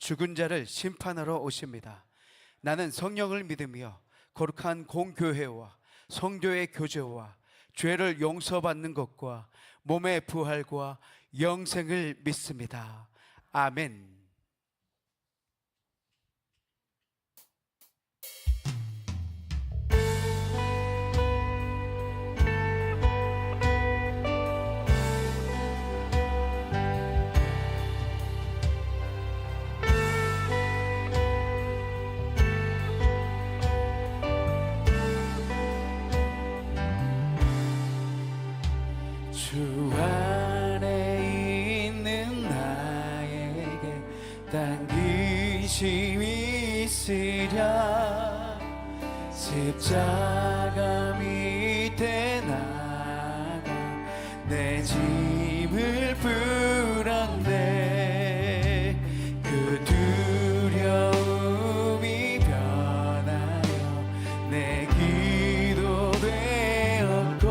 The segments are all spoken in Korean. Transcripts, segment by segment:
죽은 자를 심판하러 오십니다. 나는 성령을 믿으며 거룩한 공교회와 성도의 교제와 죄를 용서받는 것과 몸의 부활과 영생을 믿습니다. 아멘. 주 안에 있는 나에게 당기심이 있으랴. 십자가 밑에 나가 내 짐을 풀었네. 그 두려움이 변하여 내 기도 되었고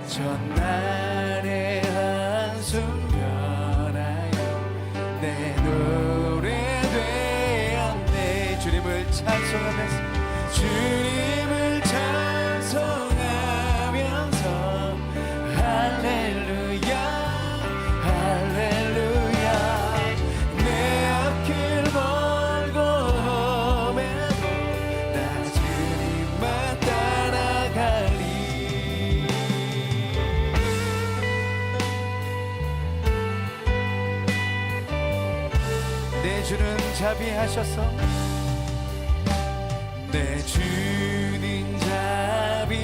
전날의 한숨 변하여 내 노래 되었네. 주님을 찬송하면서 주님을 찬송하면서 할렐루야 할렐루야. 내 앞길 멀고 험해도 나 주님만 따라가리. 내 주는 자비하셔서 내 주님 자비하셔서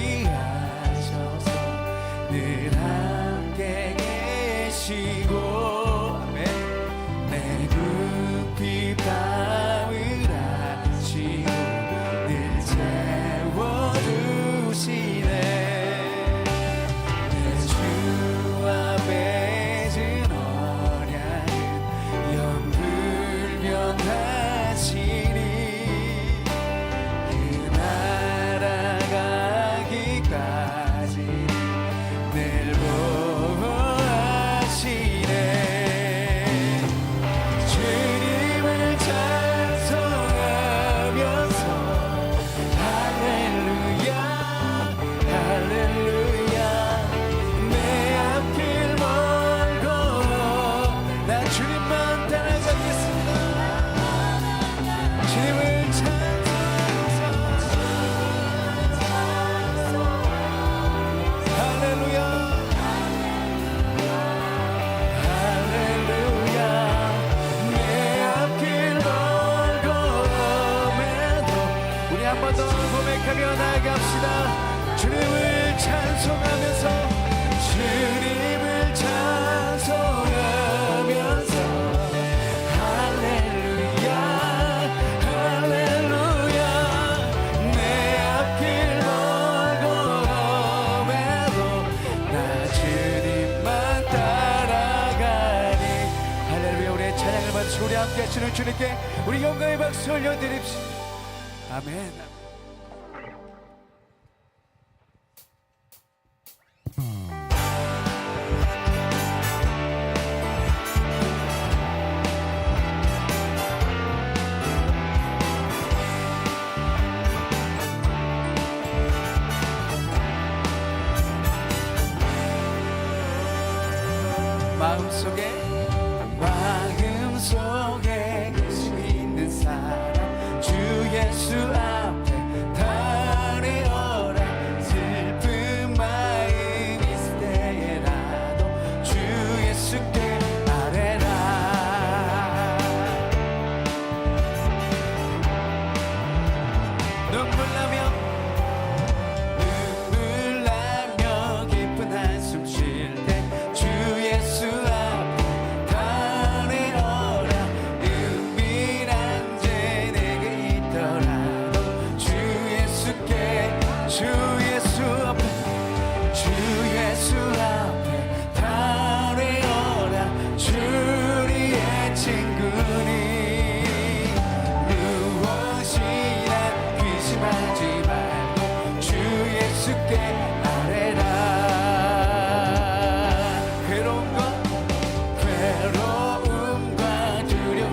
늘 함께 계시고 아멘. 내 눈빛 담을 하시고 늘 채워주시네. 내 주 앞에 진 언약은 영불변하시니 날아가기까지 늘 보호하시네. 주님을 찬송하면서 할렐루야 할렐루야. 내 앞길 멀고 나 주님만 따라가겠습니다. 주님을 고백하며 나갑시다. 주님을 찬송하면서 주님을 찬송하면서 할렐루야 할렐루야. 내 앞길 멀고 험해도 나 주님만 따라가리. 할렐루야. 우리의 찬양을 바치고 우리 함께 하시는 주님께 우리 영광의 박수 올려드립시다. 아멘. 마음속에 예수 있는 사람 주 예수 앞에 달려라. 슬픈 마음 있을 때라도 주 예수께 아뢰라. 눈물 나며 깊은 한숨 쉴 때 주 예수 앞에 주 예수 앞에 달려라. 주리의 친구니 무엇이나 귀심하지 말고 주 예수께 아뢰라. 괴로움과 두려움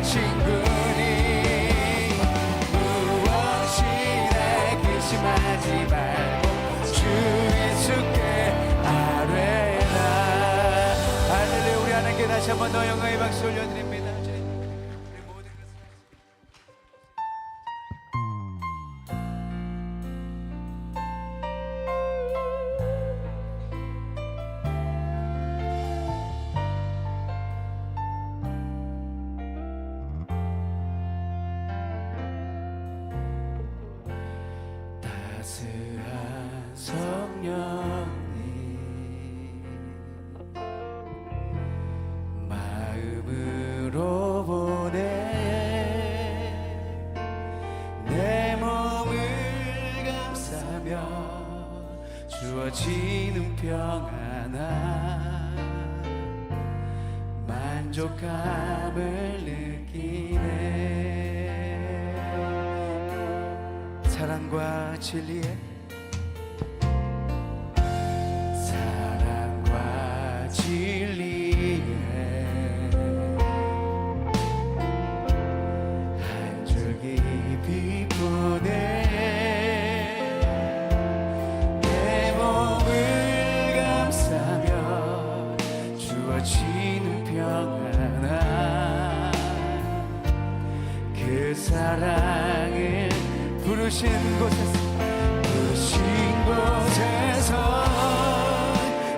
친구니 무엇이나 근심하지 말고 주 예수께 아뢰라. 할렐루야. 우리 하나님께 다시 한번 더 영광의 박수 올려드립니다. 따스한 성령님 마음으로 보내 내 몸을 감싸며 주어지는 평안한 만족감을 느끼네. 사랑과 진리에 사랑과 진리에 한 줄기 빛 보내 내 몸을 감싸며 주어지는 평안한 그 사랑을 부르신 곳에서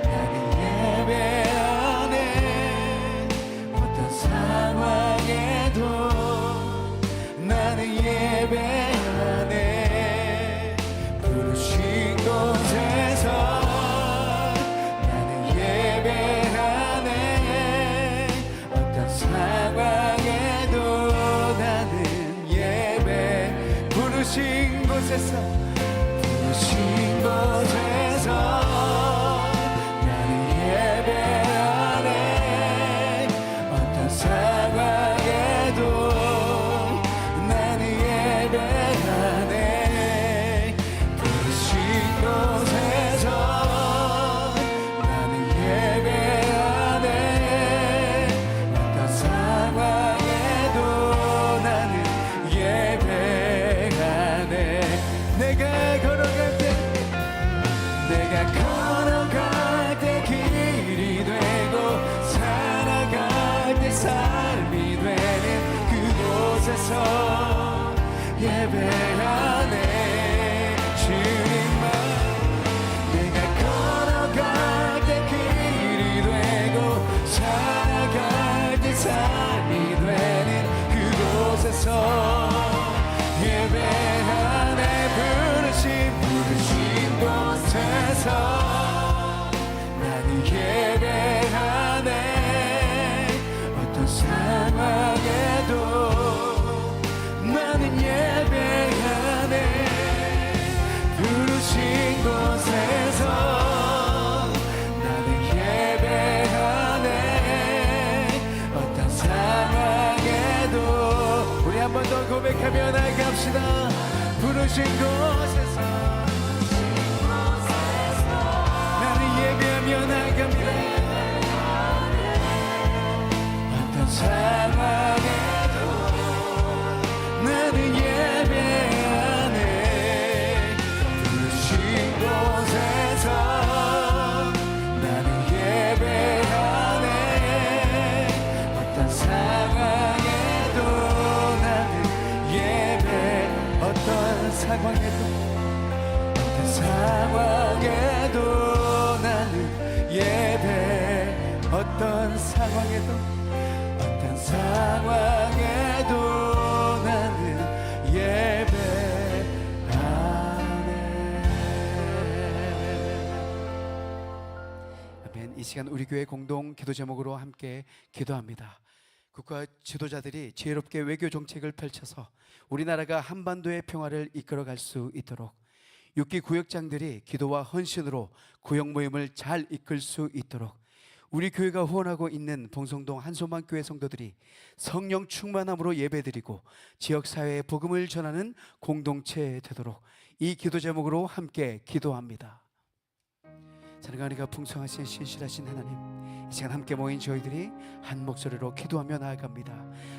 나는 예배하네. 어떤 상황에도 나는 예배하네. 부르신 곳에서 나는 예배하네. 어떤 상황에도 나는 예배. 부르신 곳에서 나는 예배하네. 어떤 상황에도 나는 예배하네. 부르신 곳에서 나는 예배하네. 어떤 상황에도 나는 예배하네. 내가 걸어갈 때 길이 되고 살아갈 때 삶이 되는 그곳에서 예배하네. 주님만 내가 걸어갈 때 길이 되고 살아갈 때 삶이 되는 그곳에서 예배하네. 부르신 곳에서 나는 예배하네. 어떤 상황에도 나는 예배하네. 부르신 곳에서 나는 예배하네. 어떤 상황에도 우리 한 번 더 고백하며 나갑시다. 부르신 곳에서 나는 예배하며 나갑니다. 어떤 상황에도 나는 예배하네. 부르신 곳에서 나는 예배하네. 어떤 상황에도 나는 예배. 어떤 상황에도 나는 예배. 어떤 상황에도 나는 예배하네. 아멘. 이 시간 우리 교회 공동 기도 제목으로 함께 기도합니다. 국가 지도자들이 지혜롭게 외교 정책을 펼쳐서 우리나라가 한반도의 평화를 이끌어갈 수 있도록, 6기 구역장들이 기도와 헌신으로 구역 모임을 잘 이끌 수 있도록, 우리 교회가 후원하고 있는 봉성동 한소만교회 성도들이 성령 충만함으로 예배드리고 지역사회에 복음을 전하는 공동체 되도록 이 기도 제목으로 함께 기도합니다. 자랑하니가 풍성하신 신실하신 하나님, 이 시간 함께 모인 저희들이 한 목소리로 기도하며 나아갑니다.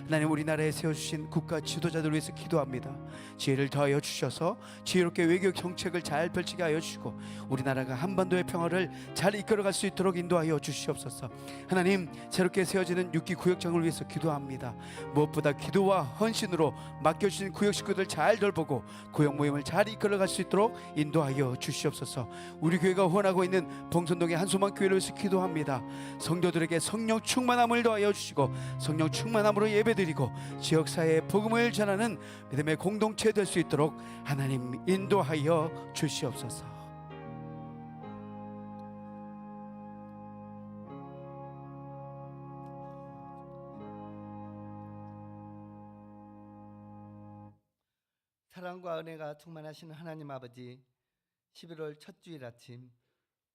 하나님, 우리나라에 세워주신 국가 지도자들 위해서 기도합니다. 지혜를 더하여 주셔서 지혜롭게 외교 정책을 잘 펼치게 하여 주시고 우리나라가 한반도의 평화를 잘 이끌어갈 수 있도록 인도하여 주시옵소서. 하나님, 새롭게 세워지는 6기 구역장을 위해서 기도합니다. 무엇보다 기도와 헌신으로 맡겨주신 구역 식구들 잘 돌보고 구역 모임을 잘 이끌어갈 수 있도록 인도하여 주시옵소서. 우리 교회가 후원하고 있는 봉선동의 한소만 교회를 위해서 기도합니다. 성도들에게 성령 충만함을 더하여 주시고 성령 충만함으로 예배드리고 지역사회에 복음을 전하는 믿음의 공동체 될 수 있도록 하나님 인도하여 주시옵소서. 사랑과 은혜가 충만하신 하나님 아버지, 11월 첫 주일 아침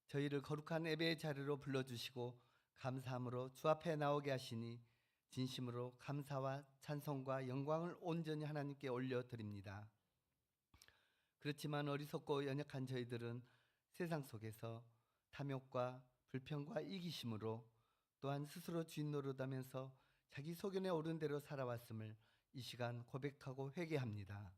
저희를 거룩한 예배의 자리로 불러주시고 감사함으로 주 앞에 나오게 하시니 진심으로 감사와 찬송과 영광을 온전히 하나님께 올려드립니다. 그렇지만 어리석고 연약한 저희들은 세상 속에서 탐욕과 불평과 이기심으로 또한 스스로 주인 노릇하면서 자기 소견에 오른 대로 살아왔음을 이 시간 고백하고 회개합니다.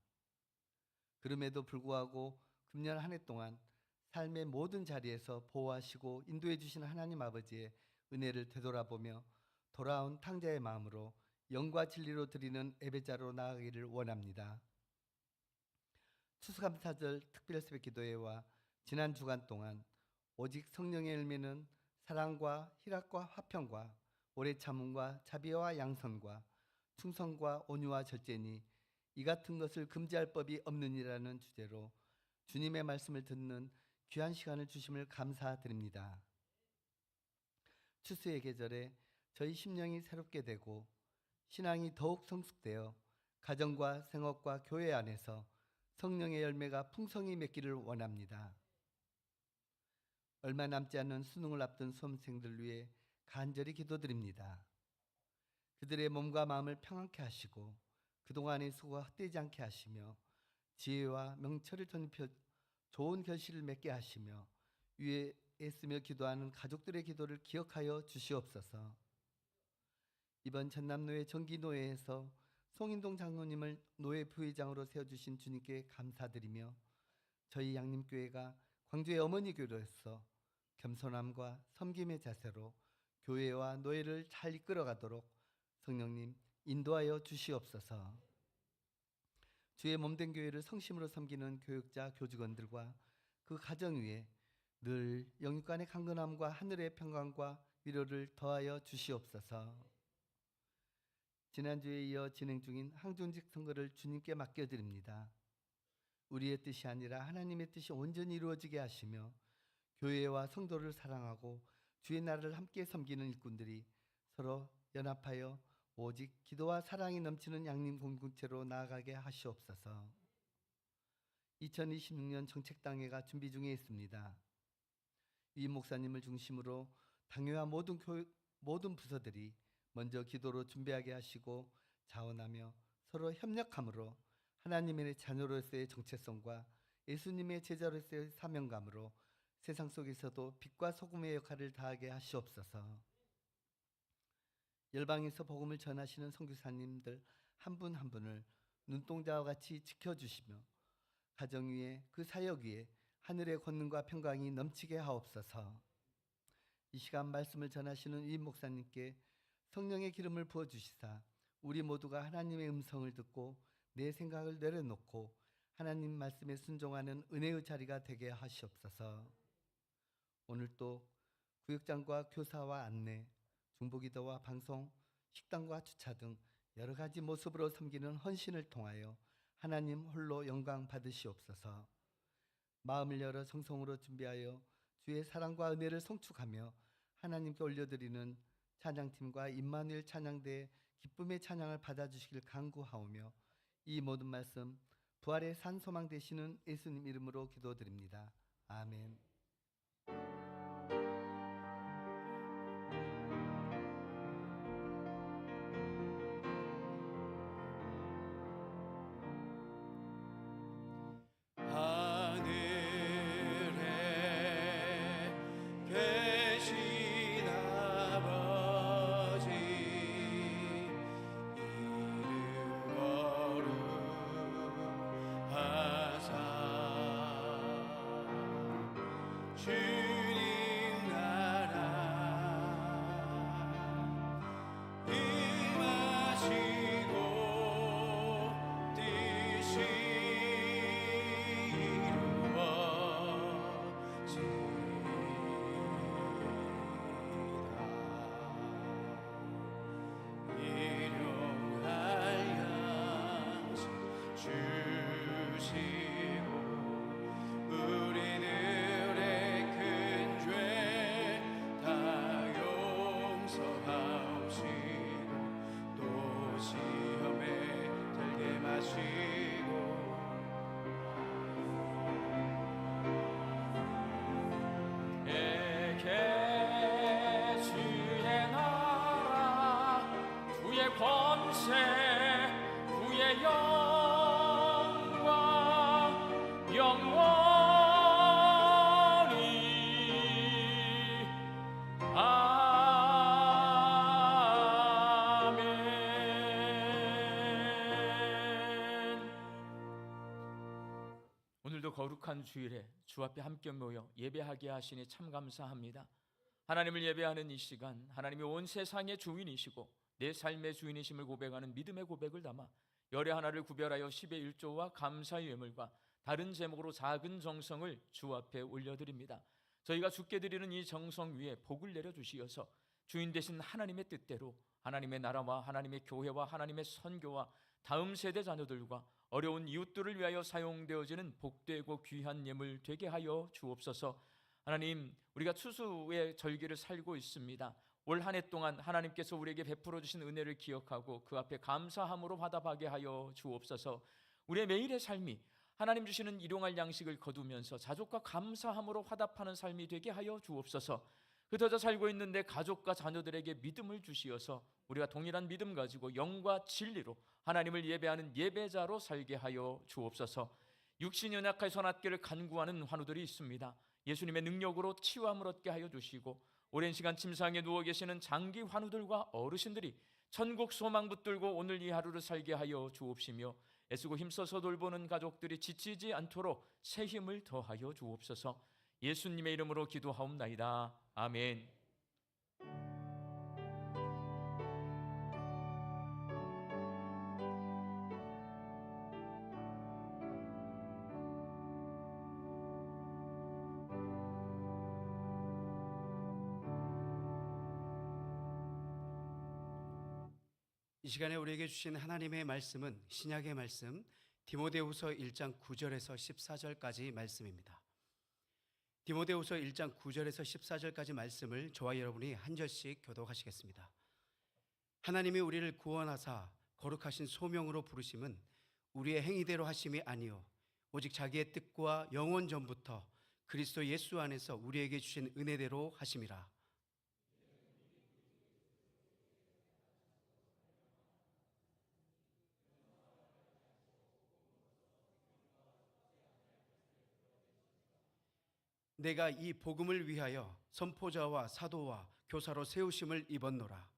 그럼에도 불구하고 금년 한 해 동안 삶의 모든 자리에서 보호하시고 인도해 주신 하나님 아버지의 은혜를 되돌아보며 돌아온 탕자의 마음으로 영과 진리로 드리는 예배자로 나아가기를 원합니다. 추수감사절 특별 새벽기도회와 지난 주간 동안 오직 성령의 열매는 사랑과 희락과 화평과 오래 참음과 자비와 양선과 충성과 온유와 절제니 이 같은 것을 금지할 법이 없느니라는 주제로 주님의 말씀을 듣는 귀한 시간을 주심을 감사드립니다. 추수의 계절에 저희 심령이 새롭게 되고 신앙이 더욱 성숙되어 가정과 생업과 교회 안에서 성령의 열매가 풍성히 맺기를 원합니다. 얼마 남지 않은 수능을 앞둔 수험생들 위해 간절히 기도드립니다. 그들의 몸과 마음을 평안케 하시고 그동안의 수고가 헛되지 않게 하시며 지혜와 명철을 덧입혀 좋은 결실을 맺게 하시며 위에 애쓰며 기도하는 가족들의 기도를 기억하여 주시옵소서. 이번 전남노회 정기노회에서 송인동 장로님을 노회 부회장으로 세워주신 주님께 감사드리며 저희 양림교회가 광주의 어머니 교회로서 겸손함과 섬김의 자세로 교회와 노회를 잘 이끌어가도록 성령님 인도하여 주시옵소서. 주의 몸된 교회를 성심으로 섬기는 교육자, 교직원들과 그 가정 위에 늘 영육간의 강건함과 하늘의 평강과 위로를 더하여 주시옵소서. 지난주에 이어 진행 중인 항존직 선거를 주님께 맡겨드립니다. 우리의 뜻이 아니라 하나님의 뜻이 온전히 이루어지게 하시며 교회와 성도를 사랑하고 주의 나라를 함께 섬기는 일꾼들이 서로 연합하여 오직 기도와 사랑이 넘치는 양림 공동체로 나아가게 하시옵소서. 2026년 정책당회가 준비 중에 있습니다. 위 목사님을 중심으로 당회와 모든 부서들이 먼저 기도로 준비하게 하시고 자원하며 서로 협력함으로 하나님의 자녀로서의 정체성과 예수님의 제자로서의 사명감으로 세상 속에서도 빛과 소금의 역할을 다하게 하시옵소서. 열방에서 복음을 전하시는 선교사님들 한 분 한 분을 눈동자와 같이 지켜주시며 가정 위에 그 사역 위에 하늘의 권능과 평강이 넘치게 하옵소서. 이 시간 말씀을 전하시는 이 목사님께 성령의 기름을 부어주시사 우리 모두가 하나님의 음성을 듣고 내 생각을 내려놓고 하나님 말씀에 순종하는 은혜의 자리가 되게 하시옵소서. 오늘 또 구역장과 교사와 안내, 중보기도와 방송, 식당과 주차 등 여러 가지 모습으로 섬기는 헌신을 통하여 하나님 홀로 영광 받으시옵소서. 마음을 열어 정성으로 준비하여 주의 사랑과 은혜를 성축하며 하나님께 올려드리는 찬양팀과 임마누엘 찬양대의 기쁨의 찬양을 받아주시길 간구하오며 이 모든 말씀 부활의 산 소망 되시는 예수님 이름으로 기도드립니다. 아멘. 영광 영원히 아멘. 오늘도 거룩한 주일에 주 앞에 함께 모여 예배하게 하시니 참 감사합니다. 하나님을 예배하는 이 시간, 하나님이 온 세상의 주인이시고 내 삶의 주인이심을 고백하는 믿음의 고백을 담아 열의 하나를 구별하여 10의 1조와 감사의 예물과 다른 제목으로 작은 정성을 주 앞에 올려드립니다. 저희가 주께 드리는 이 정성 위에 복을 내려주시어서 주인 되신 하나님의 뜻대로 하나님의 나라와 하나님의 교회와 하나님의 선교와 다음 세대 자녀들과 어려운 이웃들을 위하여 사용되어지는 복되고 귀한 예물 되게 하여 주옵소서. 하나님, 우리가 추수의 절기를 살고 있습니다. 올 한 해 동안 하나님께서 우리에게 베풀어 주신 은혜를 기억하고 그 앞에 감사함으로 화답하게 하여 주옵소서. 우리의 매일의 삶이 하나님 주시는 일용할 양식을 거두면서 자족과 감사함으로 화답하는 삶이 되게 하여 주옵소서. 흩어져 살고 있는 내 가족과 자녀들에게 믿음을 주시어서 우리가 동일한 믿음 가지고 영과 진리로 하나님을 예배하는 예배자로 살게 하여 주옵소서. 육신이 연약하여 선악계를 간구하는 환우들이 있습니다. 예수님의 능력으로 치유함을 얻게 하여 주시고 오랜 시간 침상에 누워 계시는 장기 환우들과 어르신들이 천국 소망 붙들고 오늘 이 하루를 살게 하여 주옵시며 애쓰고 힘써서 돌보는 가족들이 지치지 않도록 새 힘을 더하여 주옵소서. 예수님의 이름으로 기도하옵나이다. 아멘. 이 시간에 우리에게 주신 하나님의 말씀은 신약의 말씀 디모데후서 1장 9절에서 14절까지 말씀입니다. 디모데후서 1장 9절에서 14절까지 말씀을 저와 여러분이 한 절씩 교독하시겠습니다. 하나님이 우리를 구원하사 거룩하신 소명으로 부르심은 우리의 행위대로 하심이 아니요 오직 자기의 뜻과 영원 전부터 그리스도 예수 안에서 우리에게 주신 은혜대로 하심이라. 내가 이 복음을 위하여 선포자와 사도와 교사로 세우심을 입었노라.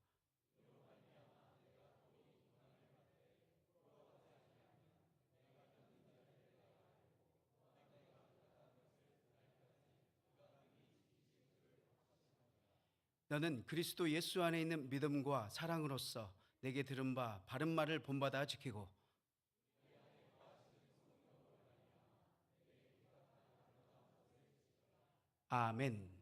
너는 그리스도 예수 안에 있는 믿음과 사랑으로서 내게 들은 바 바른 말을 본받아 지키고 아멘.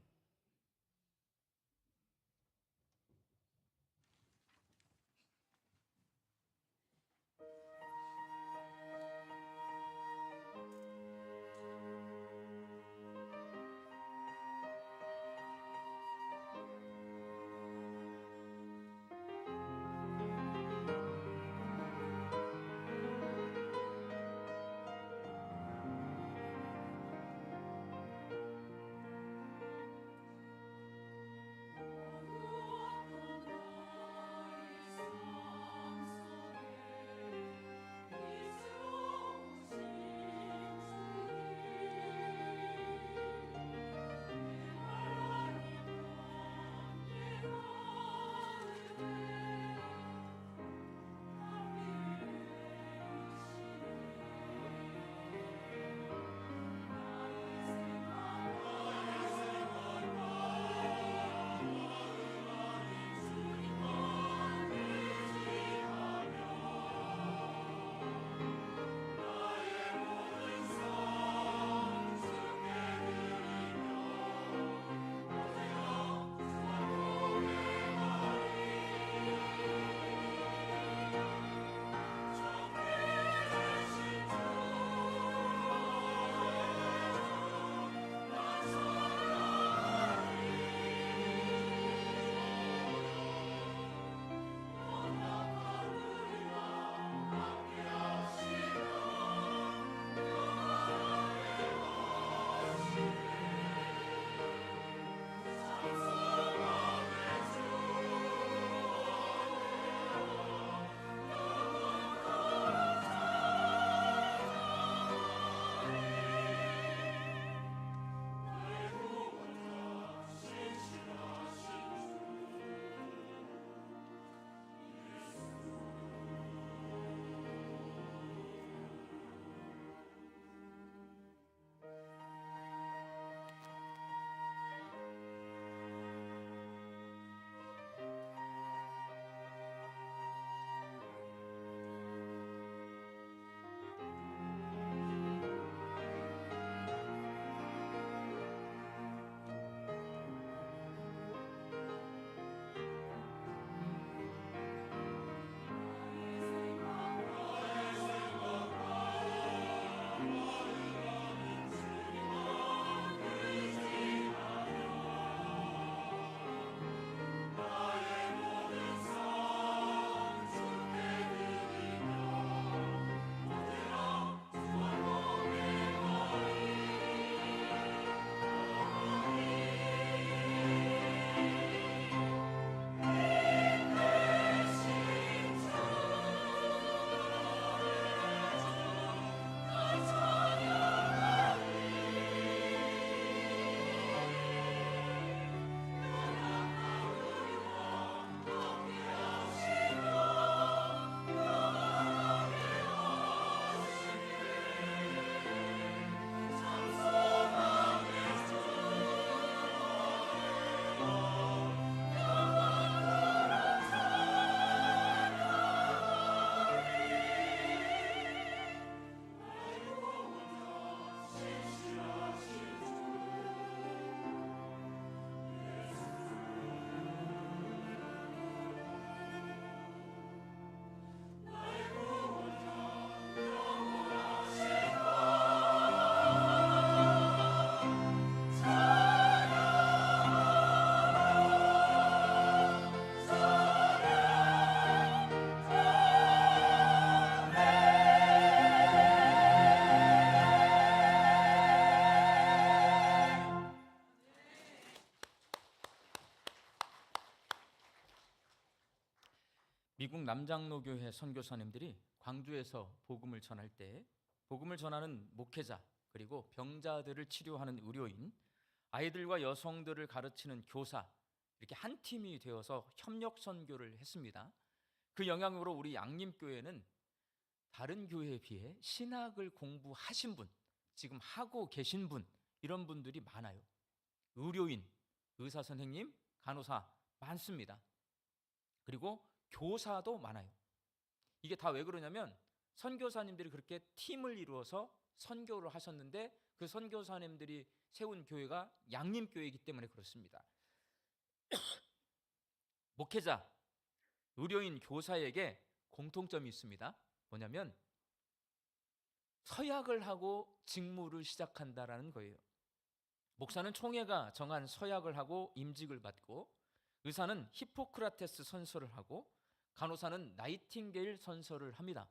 미국 남장로교회 선교사님들이 광주에서 복음을 전할 때 복음을 전하는 목회자, 그리고 병자들을 치료하는 의료인, 아이들과 여성들을 가르치는 교사, 이렇게 한 팀이 되어서 협력 선교를 했습니다. 그 영향으로 우리 양림교회는 다른 교회에 비해 신학을 공부하신 분, 지금 하고 계신 분, 이런 분들이 많아요. 의료인, 의사 선생님, 간호사 많습니다. 그리고 교사도 많아요. 이게 다 왜 그러냐면 선교사님들이 그렇게 팀을 이루어서 선교를 하셨는데 그 선교사님들이 세운 교회가 양림교회이기 때문에 그렇습니다. 목회자, 의료인, 교사에게 공통점이 있습니다. 뭐냐면 서약을 하고 직무를 시작한다라는 거예요. 목사는 총회가 정한 서약을 하고 임직을 받고, 의사는 히포크라테스 선서를 하고, 간호사는 나이팅게일 선서를 합니다.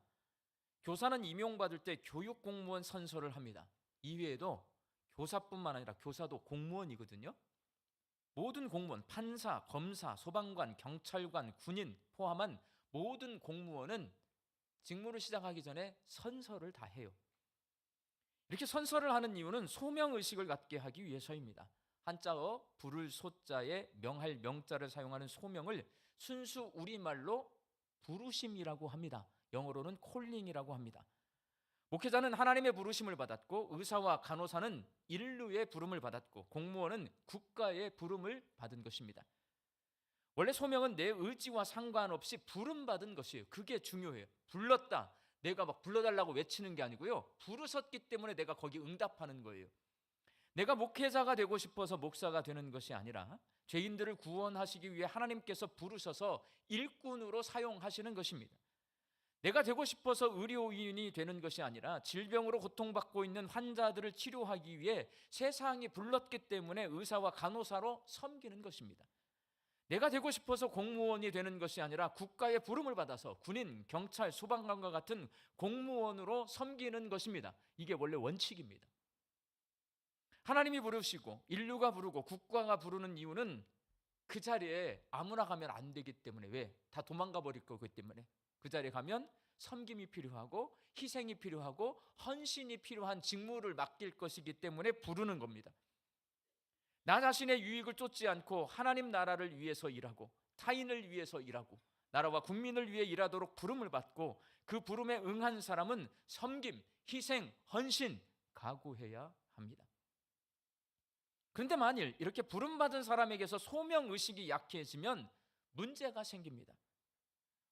교사는 임용받을 때 교육공무원 선서를 합니다. 이외에도 교사뿐만 아니라 교사도 공무원이거든요. 모든 공무원, 판사, 검사, 소방관, 경찰관, 군인 포함한 모든 공무원은 직무를 시작하기 전에 선서를 다 해요. 이렇게 선서를 하는 이유는 소명의식을 갖게 하기 위해서입니다. 한자어 부를 소자에 명할 명자를 사용하는 소명을 순수 우리말로 부르심이라고 합니다. 영어로는 콜링이라고 합니다. 목회자는 하나님의 부르심을 받았고, 의사와 간호사는 인류의 부름을 받았고, 공무원은 국가의 부름을 받은 것입니다. 원래 소명은 내 의지와 상관없이 부름받은 것이에요. 그게 중요해요. 불렀다, 내가 막 불러달라고 외치는 게 아니고요, 부르셨기 때문에 내가 거기 응답하는 거예요. 내가 목회자가 되고 싶어서 목사가 되는 것이 아니라 죄인들을 구원하시기 위해 하나님께서 부르셔서 일꾼으로 사용하시는 것입니다. 내가 되고 싶어서 의료인이 되는 것이 아니라 질병으로 고통받고 있는 환자들을 치료하기 위해 세상이 불렀기 때문에 의사와 간호사로 섬기는 것입니다. 내가 되고 싶어서 공무원이 되는 것이 아니라 국가의 부름을 받아서 군인, 경찰, 소방관과 같은 공무원으로 섬기는 것입니다. 이게 원래 원칙입니다. 하나님이 부르시고 인류가 부르고 국가가 부르는 이유는 그 자리에 아무나 가면 안 되기 때문에, 왜? 다 도망가 버릴 거기 때문에. 그 자리에 가면 섬김이 필요하고 희생이 필요하고 헌신이 필요한 직무를 맡길 것이기 때문에 부르는 겁니다. 나 자신의 유익을 쫓지 않고 하나님 나라를 위해서 일하고 타인을 위해서 일하고 나라와 국민을 위해 일하도록 부름을 받고, 그 부름에 응한 사람은 섬김, 희생, 헌신, 각오해야 합니다. 그런데 만일 이렇게 부름받은 사람에게서 소명의식이 약해지면 문제가 생깁니다.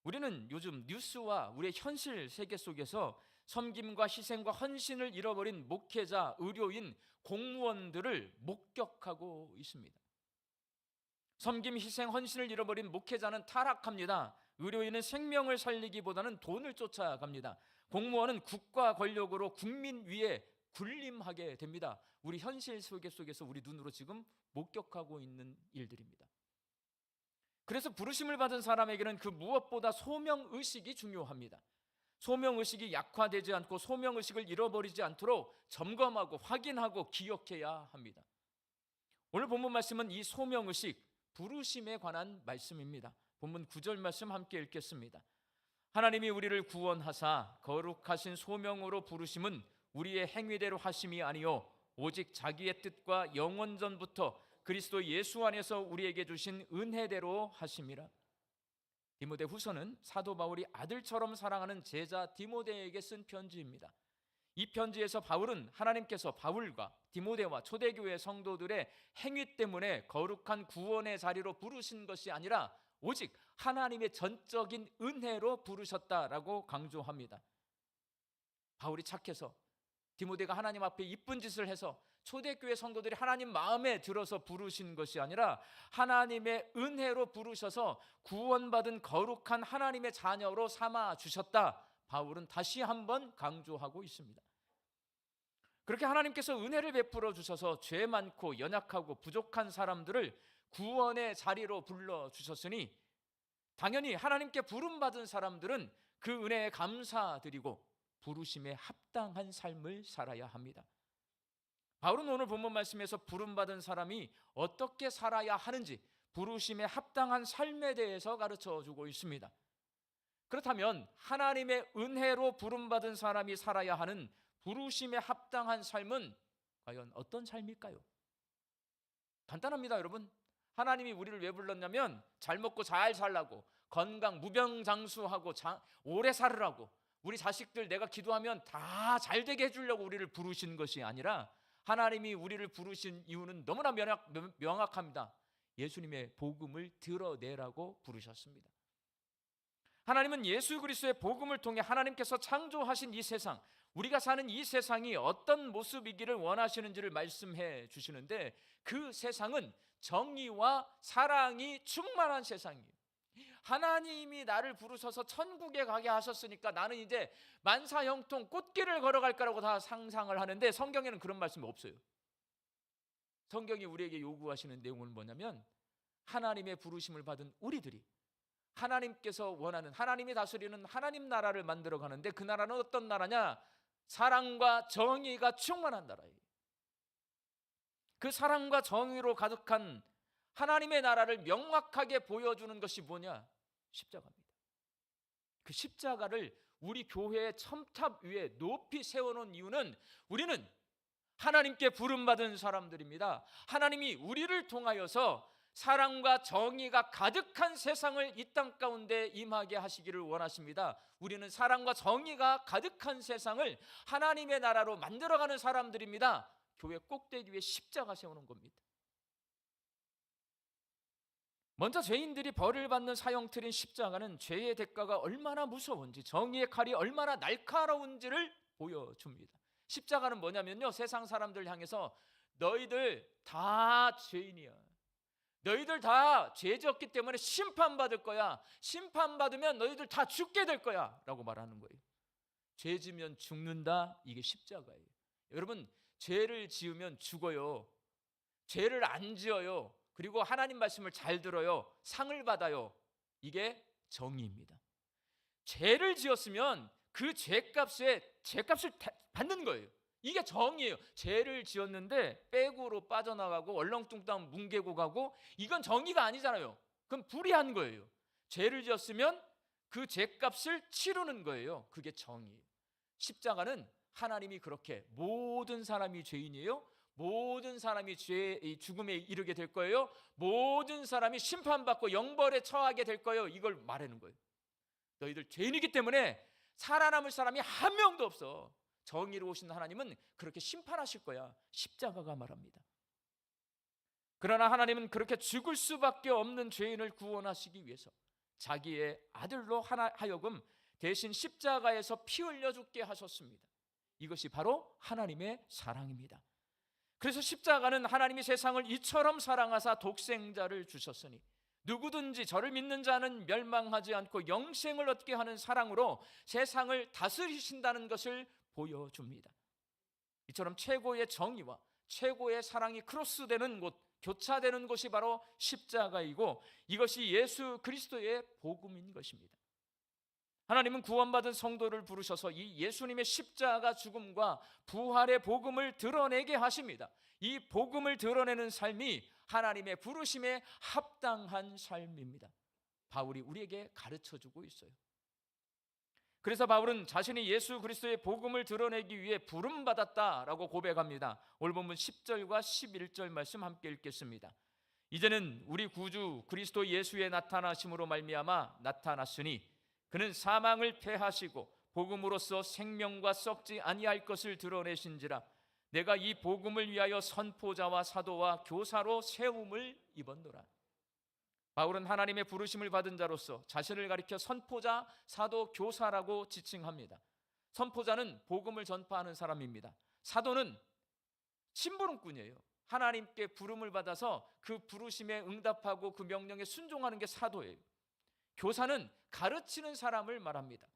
우리는 요즘 뉴스와 우리의 현실 세계 속에서 섬김과 희생과 헌신을 잃어버린 목회자, 의료인, 공무원들을 목격하고 있습니다. 섬김, 희생, 헌신을 잃어버린 목회자는 타락합니다. 의료인은 생명을 살리기보다는 돈을 쫓아갑니다. 공무원은 국가 권력으로 국민 위에 군림하게 됩니다. 우리 현실 세계 속에서 우리 눈으로 지금 목격하고 있는 일들입니다. 그래서 부르심을 받은 사람에게는 그 무엇보다 소명의식이 중요합니다. 소명의식이 약화되지 않고 소명의식을 잃어버리지 않도록 점검하고 확인하고 기억해야 합니다. 오늘 본문 말씀은 이 소명의식, 부르심에 관한 말씀입니다. 본문 9절 말씀 함께 읽겠습니다. 하나님이 우리를 구원하사 거룩하신 소명으로 부르심은 우리의 행위대로 하심이 아니요 오직 자기의 뜻과 영원전부터 그리스도 예수 안에서 우리에게 주신 은혜대로 하심이라. 디모데 후서는 사도 바울이 아들처럼 사랑하는 제자 디모데에게 쓴 편지입니다. 이 편지에서 바울은 하나님께서 바울과 디모데와 초대교회 성도들의 행위 때문에 거룩한 구원의 자리로 부르신 것이 아니라 오직 하나님의 전적인 은혜로 부르셨다라고 강조합니다. 바울이 착해서, 디모데가 하나님 앞에 이쁜 짓을 해서 초대교회 성도들이 하나님 마음에 들어서 부르신 것이 아니라 하나님의 은혜로 부르셔서 구원받은 거룩한 하나님의 자녀로 삼아 주셨다, 바울은 다시 한번 강조하고 있습니다. 그렇게 하나님께서 은혜를 베풀어 주셔서 죄 많고 연약하고 부족한 사람들을 구원의 자리로 불러주셨으니 당연히 하나님께 부름받은 사람들은 그 은혜에 감사드리고 부르심에 합당한 삶을 살아야 합니다. 바울은 오늘 본문 말씀에서 부름받은 사람이 어떻게 살아야 하는지 부르심에 합당한 삶에 대해서 가르쳐주고 있습니다. 그렇다면 하나님의 은혜로 부름받은 사람이 살아야 하는 부르심에 합당한 삶은 과연 어떤 삶일까요? 간단합니다, 여러분. 하나님이 우리를 왜 불렀냐면 잘 먹고 잘 살라고, 건강 무병장수하고 오래 살으라고, 우리 자식들 내가 기도하면 다 잘 되게 해주려고 우리를 부르신 것이 아니라, 하나님이 우리를 부르신 이유는 너무나 명확합니다. 예수님의 복음을 드러내라고 부르셨습니다. 하나님은 예수 그리스도의 복음을 통해 하나님께서 창조하신 이 세상, 우리가 사는 이 세상이 어떤 모습이기를 원하시는지를 말씀해 주시는데, 그 세상은 정의와 사랑이 충만한 세상이에요. 하나님이 나를 부르셔서 천국에 가게 하셨으니까 나는 이제 만사형통 꽃길을 걸어갈 거라고 다 상상을 하는데, 성경에는 그런 말씀이 없어요. 성경이 우리에게 요구하시는 내용은 뭐냐면, 하나님의 부르심을 받은 우리들이 하나님께서 원하는, 하나님이 다스리는 하나님 나라를 만들어 가는데, 그 나라는 어떤 나라냐? 사랑과 정의가 충만한 나라예요. 그 사랑과 정의로 가득한 하나님의 나라를 명확하게 보여주는 것이 뭐냐? 십자가입니다. 그 십자가를 우리 교회의 첨탑 위에 높이 세워놓은 이유는, 우리는 하나님께 부름받은 사람들입니다. 하나님이 우리를 통하여서 사랑과 정의가 가득한 세상을 이 땅 가운데 임하게 하시기를 원하십니다. 우리는 사랑과 정의가 가득한 세상을 하나님의 나라로 만들어가는 사람들입니다. 교회 꼭대기 위에 십자가 세우는 겁니다. 먼저 죄인들이 벌을 받는 사형틀인 십자가는 죄의 대가가 얼마나 무서운지, 정의의 칼이 얼마나 날카로운지를 보여줍니다. 십자가는 뭐냐면요, 세상 사람들 향해서 너희들 다 죄인이야, 너희들 다 죄졌기 때문에 심판받을 거야, 심판받으면 너희들 다 죽게 될 거야 라고 말하는 거예요. 죄 지면 죽는다, 이게 십자가예요. 여러분, 죄를 지으면 죽어요. 죄를 안 지어요. 그리고 하나님 말씀을 잘 들어요. 상을 받아요. 이게 정의입니다. 죄를 지었으면 그 죄값을 받는 거예요. 이게 정의예요. 죄를 지었는데 백으로 빠져나가고 얼렁뚱땅 뭉개고 가고, 이건 정의가 아니잖아요. 그럼 불의한 거예요. 죄를 지었으면 그 죄값을 치르는 거예요. 그게 정의예요. 십자가는 하나님이 그렇게 모든 사람이 죄인이에요, 모든 사람이 죽음에 이르게 될 거예요, 모든 사람이 심판받고 영벌에 처하게 될 거예요, 이걸 말하는 거예요. 너희들 죄인이기 때문에 살아남을 사람이 한 명도 없어. 정의로 오신 하나님은 그렇게 심판하실 거야, 십자가가 말합니다. 그러나 하나님은 그렇게 죽을 수밖에 없는 죄인을 구원하시기 위해서 자기의 아들로 하여금 대신 십자가에서 피 흘려 죽게 하셨습니다. 이것이 바로 하나님의 사랑입니다. 그래서 십자가는 하나님이 세상을 이처럼 사랑하사 독생자를 주셨으니 누구든지 저를 믿는 자는 멸망하지 않고 영생을 얻게 하는 사랑으로 세상을 다스리신다는 것을 보여줍니다. 이처럼 최고의 정의와 최고의 사랑이 크로스되는 곳, 교차되는 곳이 바로 십자가이고, 이것이 예수 그리스도의 복음인 것입니다. 하나님은 구원받은 성도를 부르셔서 이 예수님의 십자가 죽음과 부활의 복음을 드러내게 하십니다. 이 복음을 드러내는 삶이 하나님의 부르심에 합당한 삶입니다. 바울이 우리에게 가르쳐주고 있어요. 그래서 바울은 자신이 예수 그리스도의 복음을 드러내기 위해 부름받았다라고 고백합니다. 오늘 본문 10절과 11절 말씀 함께 읽겠습니다. 이제는 우리 구주 그리스도 예수의 나타나심으로 말미암아 나타났으니 그는 사망을 패하시고 복음으로써 생명과 썩지 아니할 것을 드러내신지라. 내가 이 복음을 위하여 선포자와 사도와 교사로 세움을 입었노라. 바울은 하나님의 부르심을 받은 자로서 자신을 가리켜 선포자, 사도, 교사라고 지칭합니다. 선포자는 복음을 전파하는 사람입니다. 사도는 심부름꾼이에요. 하나님께 부름을 받아서 그 부르심에 응답하고 그 명령에 순종하는 게 사도예요. 교사는 가르치는 사람을 말합니다.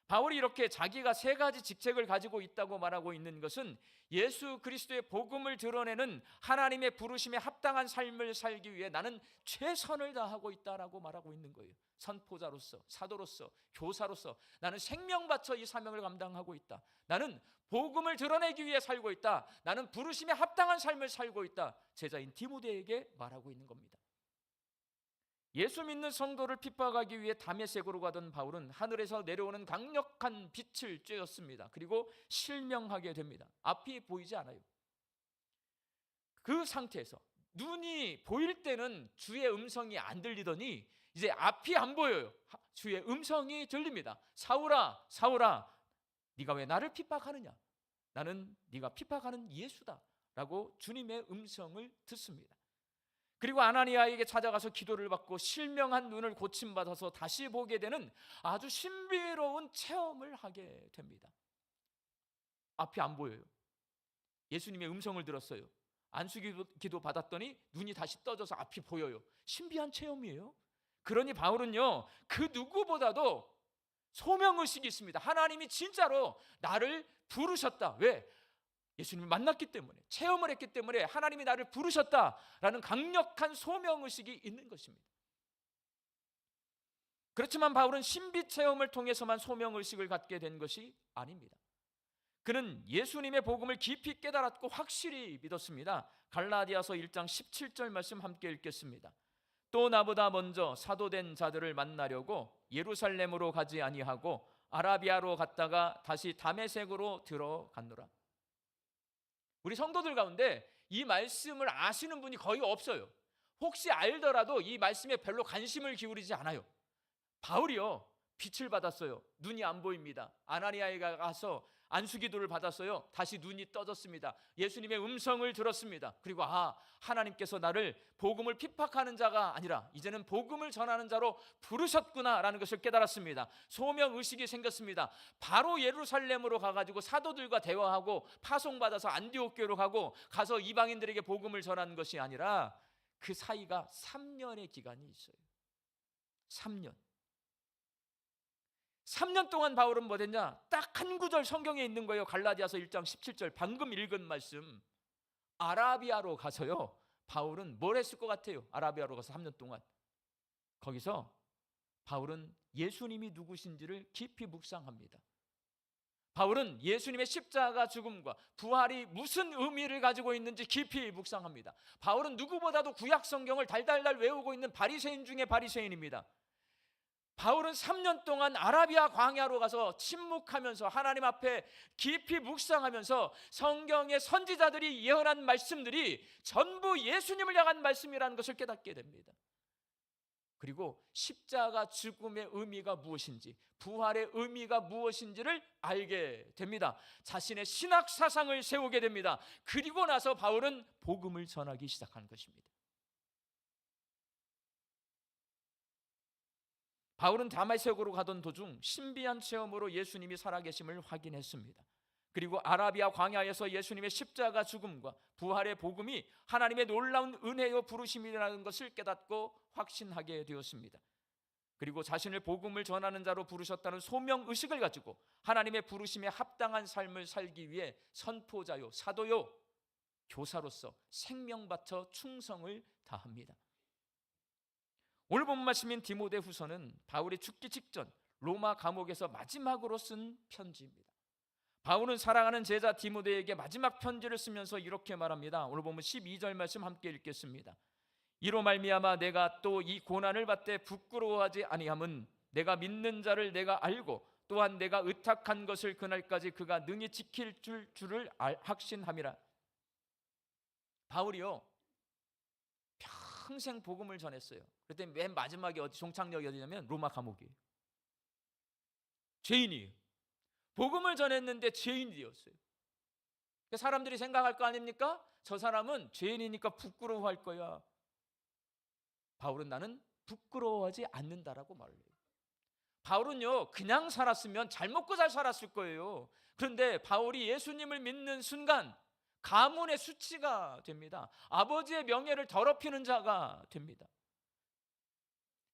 바울이 이렇게 자기가 세 가지 직책을 가지고 있다고 말하고 있는 것은 예수 그리스도의 복음을 드러내는 하나님의 부르심에 합당한 삶을 살기 위해 나는 최선을 다하고 있다라고 말하고 있는 거예요. 선포자로서, 사도로서, 교사로서 나는 생명 바쳐 이 사명을 감당하고 있다. 나는 복음을 드러내기 위해 살고 있다. 나는 부르심에 합당한 삶을 살고 있다. 제자인 디모데에게 말하고 있는 겁니다. 예수 믿는 성도를 핍박하기 위해 다메섹으로 가던 바울은 하늘에서 내려오는 강력한 빛을 쬐었습니다. 그리고 실명하게 됩니다. 앞이 보이지 않아요. 그 상태에서 눈이 보일 때는 주의 음성이 안 들리더니 이제 앞이 안 보여요. 주의 음성이 들립니다. 사울아, 사울아, 네가 왜 나를 핍박하느냐? 나는 네가 핍박하는 예수다 라고 주님의 음성을 듣습니다. 그리고 아나니아에게 찾아가서 기도를 받고 실명한 눈을 고침받아서 다시 보게 되는 아주 신비로운 체험을 하게 됩니다. 앞이 안 보여요. 예수님의 음성을 들었어요. 안수기도 받았더니 눈이 다시 떠져서 앞이 보여요. 신비한 체험이에요. 그러니 바울은요, 그 누구보다도 소명의식이 있습니다. 하나님이 진짜로 나를 부르셨다. 왜? 예수님을 만났기 때문에, 체험을 했기 때문에 하나님이 나를 부르셨다라는 강력한 소명의식이 있는 것입니다. 그렇지만 바울은 신비 체험을 통해서만 소명의식을 갖게 된 것이 아닙니다. 그는 예수님의 복음을 깊이 깨달았고 확실히 믿었습니다. 갈라디아서 1장 17절 말씀 함께 읽겠습니다. 또 나보다 먼저 사도된 자들을 만나려고 예루살렘으로 가지 아니하고 아라비아로 갔다가 다시 다메섹으로 들어갔노라. 우리 성도들 가운데 이 말씀을 아시는 분이 거의 없어요. 혹시 알더라도 이 말씀에 별로 관심을 기울이지 않아요. 바울이요, 빛을 받았어요. 눈이 안 보입니다. 아나니아에 가서 안수기도를 받았어요. 다시 눈이 떠졌습니다. 예수님의 음성을 들었습니다. 그리고 하나님께서 나를 복음을 핍박하는 자가 아니라 이제는 복음을 전하는 자로 부르셨구나라는 것을 깨달았습니다. 소명의식이 생겼습니다. 바로 예루살렘으로 가가지고 사도들과 대화하고 파송받아서 안디옥 교회로 가서 이방인들에게 복음을 전하는 것이 아니라 그 사이가 3년의 기간이 있어요. 3년 동안 바울은 뭐 됐냐? 딱 한 구절 성경에 있는 거예요. 갈라디아서 1장 17절 방금 읽은 말씀. 아라비아로 가서요, 바울은 뭘 했을 것 같아요? 아라비아로 가서 3년 동안 거기서 바울은 예수님이 누구신지를 깊이 묵상합니다. 바울은 예수님의 십자가 죽음과 부활이 무슨 의미를 가지고 있는지 깊이 묵상합니다. 바울은 누구보다도 구약 성경을 달달달 외우고 있는 바리새인 중에 바리새인입니다. 바울은 3년 동안 아라비아 광야로 가서 침묵하면서 하나님 앞에 깊이 묵상하면서 성경의 선지자들이 예언한 말씀들이 전부 예수님을 향한 말씀이라는 것을 깨닫게 됩니다. 그리고 십자가 죽음의 의미가 무엇인지, 부활의 의미가 무엇인지를 알게 됩니다. 자신의 신학 사상을 세우게 됩니다. 그리고 나서 바울은 복음을 전하기 시작한 것입니다. 바울은 다메섹으로 가던 도중 신비한 체험으로 예수님이 살아계심을 확인했습니다. 그리고 아라비아 광야에서 예수님의 십자가 죽음과 부활의 복음이 하나님의 놀라운 은혜요 부르심이라는 것을 깨닫고 확신하게 되었습니다. 그리고 자신을 복음을 전하는 자로 부르셨다는 소명의식을 가지고 하나님의 부르심에 합당한 삶을 살기 위해 선포자요, 사도요, 교사로서 생명 바쳐 충성을 다합니다. 오늘 본 말씀인 디모데후서는 바울이 죽기 직전 로마 감옥에서 마지막으로 쓴 편지입니다. 바울은 사랑하는 제자 디모데에게 마지막 편지를 쓰면서 이렇게 말합니다. 오늘 보면 12절 말씀 함께 읽겠습니다. 이로 말미암아 내가 또 이 고난을 받되 부끄러워하지 아니함은 내가 믿는 자를 내가 알고 또한 내가 의탁한 것을 그날까지 그가 능히 지킬 줄을 확신함이라. 바울이요, 평생 복음을 전했어요. 그랬더니 맨 마지막에 종착역이 어디냐면 로마 감옥이에요. 죄인이에요. 복음을 전했는데 죄인이 되었어요. 사람들이 생각할 거 아닙니까? 저 사람은 죄인이니까 부끄러워할 거야. 바울은 나는 부끄러워하지 않는다라고 말을 해요. 바울은요, 그냥 살았으면 잘 먹고 잘 살았을 거예요. 그런데 바울이 예수님을 믿는 순간 가문의 수치가 됩니다. 아버지의 명예를 더럽히는 자가 됩니다.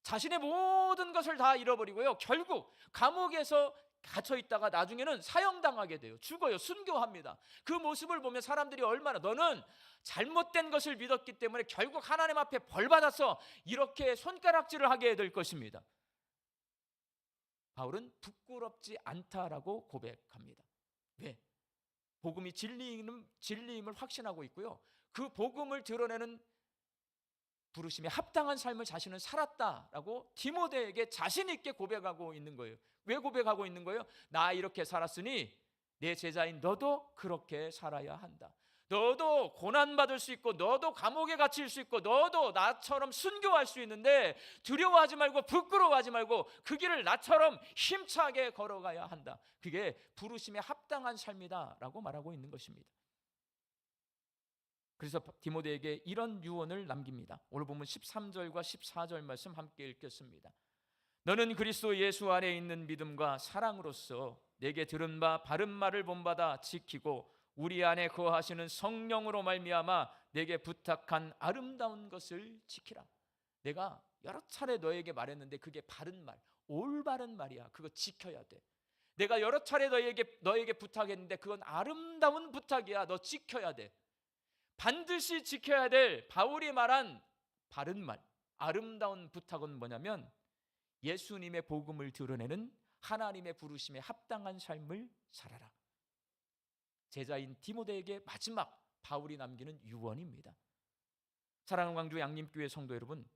자신의 모든 것을 다 잃어버리고요, 결국 감옥에서 갇혀 있다가 나중에는 사형당하게 돼요. 죽어요. 순교합니다. 그 모습을 보면 사람들이 얼마나 너는 잘못된 것을 믿었기 때문에 결국 하나님 앞에 벌 받아서 이렇게 손가락질을 하게 될 것입니다. 바울은 부끄럽지 않다라고 고백합니다. 왜? 복음이 진리임을 확신하고 있고요, 그 복음을 드러내는 부르심에 합당한 삶을 자신은 살았다라고 디모데에게 자신 있게 고백하고 있는 거예요. 왜 고백하고 있는 거예요? 나 이렇게 살았으니 내 제자인 너도 그렇게 살아야 한다. 너도 고난받을 수 있고, 너도 감옥에 갇힐 수 있고, 너도 나처럼 순교할 수 있는데 두려워하지 말고 부끄러워하지 말고 그 길을 나처럼 힘차게 걸어가야 한다. 그게 부르심에 합당한 삶이다라고 말하고 있는 것입니다. 그래서 디모데에게 이런 유언을 남깁니다. 오늘 보면 13절과 14절 말씀 함께 읽겠습니다. 너는 그리스도 예수 안에 있는 믿음과 사랑으로서 내게 들은 바 바른 말을 본받아 지키고 우리 안에 거하시는 성령으로 말미암아 내게 부탁한 아름다운 것을 지키라. 내가 여러 차례 너에게 말했는데 그게 바른 말, 올바른 말이야. 그거 지켜야 돼. 내가 여러 차례 너에게 부탁했는데 그건 아름다운 부탁이야. 너 지켜야 돼. 반드시 지켜야 될 바울이 말한 바른 말, 아름다운 부탁은 뭐냐면 예수님의 복음을 드러내는 하나님의 부르심에 합당한 삶을 살아라. 제자인 디모데에게 마지막 바울이 남기는 유언입니다. 사랑하는 광주 양림교회 성도 여러분,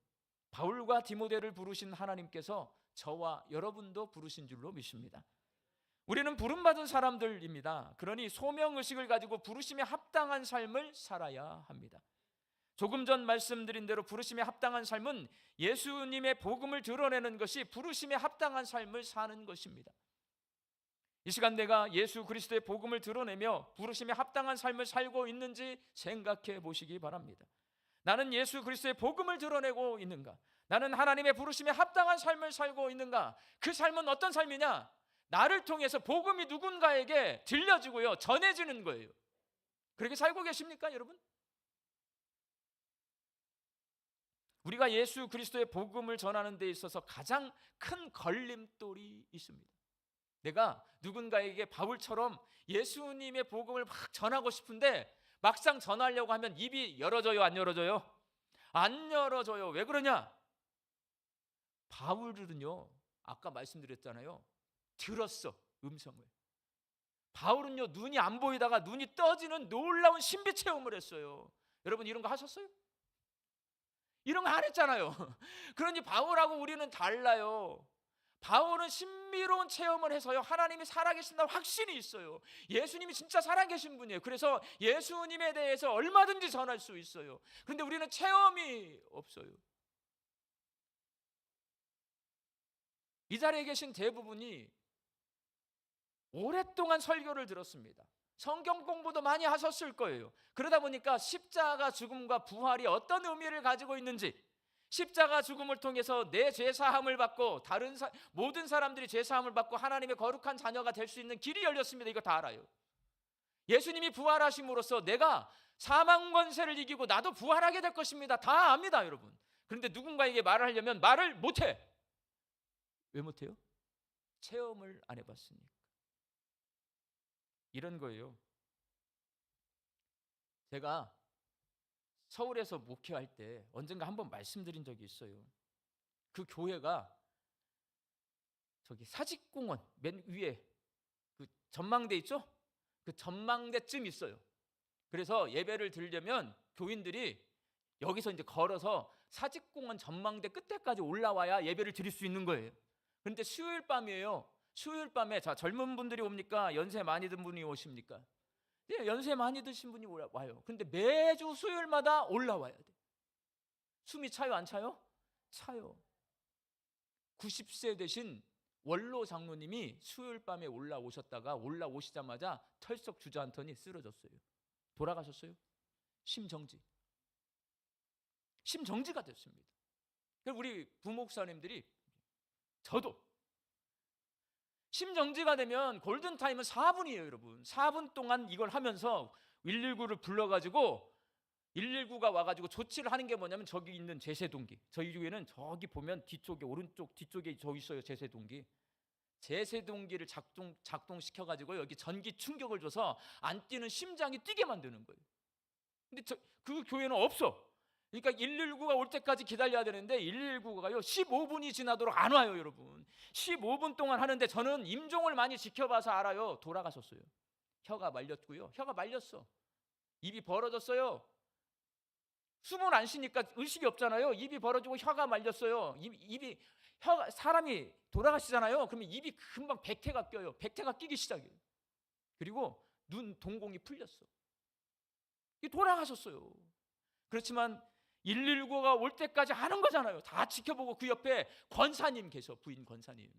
바울과 디모데를 부르신 하나님께서 저와 여러분도 부르신 줄로 믿습니다. 우리는 부름받은 사람들입니다. 그러니 소명의식을 가지고 부르심에 합당한 삶을 살아야 합니다. 조금 전 말씀드린 대로 부르심에 합당한 삶은 예수님의 복음을 드러내는 것이 부르심에 합당한 삶을 사는 것입니다. 이 시간 내가 예수 그리스도의 복음을 드러내며 부르심에 합당한 삶을 살고 있는지 생각해 보시기 바랍니다. 나는 예수 그리스도의 복음을 드러내고 있는가? 나는 하나님의 부르심에 합당한 삶을 살고 있는가? 그 삶은 어떤 삶이냐? 나를 통해서 복음이 누군가에게 들려지고요, 전해지는 거예요. 그렇게 살고 계십니까, 여러분? 우리가 예수 그리스도의 복음을 전하는 데 있어서 가장 큰 걸림돌이 있습니다. 내가 누군가에게 바울처럼 예수님의 복음을 막 전하고 싶은데 막상 전하려고 하면 입이 열어져요, 안 열어져요? 안 열어져요. 왜 그러냐? 바울은요, 아까 말씀드렸잖아요, 들었어, 음성을. 바울은요, 눈이 안 보이다가 눈이 떠지는 놀라운 신비 체험을 했어요. 여러분 이런 거 하셨어요? 이런 거 안 했잖아요. 그러니 바울하고 우리는 달라요. 바울은 신비로운 체험을 해서요, 하나님이 살아계신다는 확신이 있어요. 예수님이 진짜 살아계신 분이에요. 그래서 예수님에 대해서 얼마든지 전할 수 있어요. 그런데 우리는 체험이 없어요. 이 자리에 계신 대부분이 오랫동안 설교를 들었습니다. 성경 공부도 많이 하셨을 거예요. 그러다 보니까 십자가 죽음과 부활이 어떤 의미를 가지고 있는지, 십자가 죽음을 통해서 내 죄사함을 받고 모든 사람들이 죄사함을 받고 하나님의 거룩한 자녀가 될 수 있는 길이 열렸습니다. 이거 다 알아요. 예수님이 부활하심으로써 내가 사망 권세를 이기고 나도 부활하게 될 것입니다. 다 압니다, 여러분. 그런데 누군가에게 말을 하려면 말을 못해. 왜 못해요? 체험을 안 해봤으니까. 이런 거예요. 제가 서울에서 목회할 때 언젠가 한번 말씀드린 적이 있어요. 그 교회가 저기 사직공원 맨 위에 그 전망대 있죠? 그 전망대쯤 있어요. 그래서 예배를 드리려면 교인들이 여기서 이제 걸어서 사직공원 전망대 끝에까지 올라와야 예배를 드릴 수 있는 거예요. 그런데 수요일 밤이에요. 수요일 밤에, 자, 젊은 분들이 옵니까? 연세 많이 든 분이 오십니까? 네, 연세 많이 드신 분이 와요. 근데 매주 수요일마다 올라와야 돼. 숨이 차요, 안 차요? 차요. 90세 되신 원로 장로님이 수요일 밤에 올라오셨다가 올라오시자마자 털썩 주저앉더니 쓰러졌어요. 돌아가셨어요. 심정지가 됐습니다. 그래서 우리 부목사님들이, 저도 심정지가 되면 골든타임은 4분이에요, 여러분. 4분 동안 이걸 하면서 119를 불러가지고 119가 와가지고 조치를 하는 게 뭐냐면, 저기 있는 제세동기, 저희 교회는 저기 보면 뒤쪽에, 오른쪽 뒤쪽에 저 있어요, 제세동기를 작동시켜가지고 여기 전기 충격을 줘서 안 뛰는 심장이 뛰게 만드는 거예요. 근데 그 교회는 없어. 그러니까 119가 올 때까지 기다려야 되는데 119가요 15분이 지나도록 안 와요, 여러분. 15분 동안 하는데 저는 임종을 많이 지켜봐서 알아요. 돌아가셨어요. 혀가 말렸고요. 혀가 말렸어. 입이 벌어졌어요. 숨을 안 쉬니까 의식이 없잖아요. 입이 벌어지고 혀가 말렸어요. 사람이 돌아가시잖아요. 그러면 입이 금방 백태가 껴요. 백태가 끼기 시작해요. 그리고 눈 동공이 풀렸어. 돌아가셨어요. 그렇지만 119가 올 때까지 하는 거잖아요. 다 지켜보고 그 옆에 권사님 계셔. 부인 권사님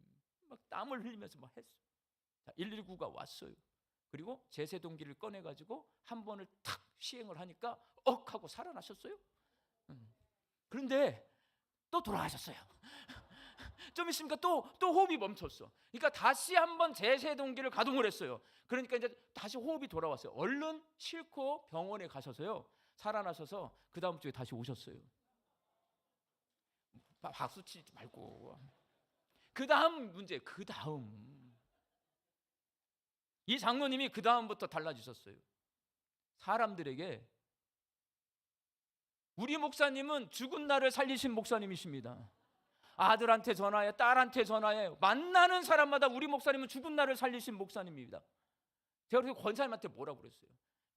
막 땀을 흘리면서 막 했어. 119가 왔어요. 그리고 제세동기를 꺼내가지고 한 번을 탁 시행을 하니까 억 하고 살아나셨어요. 그런데 또 돌아가셨어요. 좀 있으니까 또 호흡이 멈췄어. 그러니까 다시 한번 제세동기를 가동을 했어요. 그러니까 이제 다시 호흡이 돌아왔어요. 얼른 싣고 병원에 가셔서요, 살아나셔서 그 다음 주에 다시 오셨어요. 박수 치지 말고. 그 다음 문제, 이 장로님이 그 다음부터 달라지셨어요. 사람들에게, 우리 목사님은 죽은 나를 살리신 목사님이십니다. 아들한테 전화해, 딸한테 전화해, 만나는 사람마다 우리 목사님은 죽은 나를 살리신 목사님입니다. 제가 그래서 권사님한테 뭐라고 그랬어요?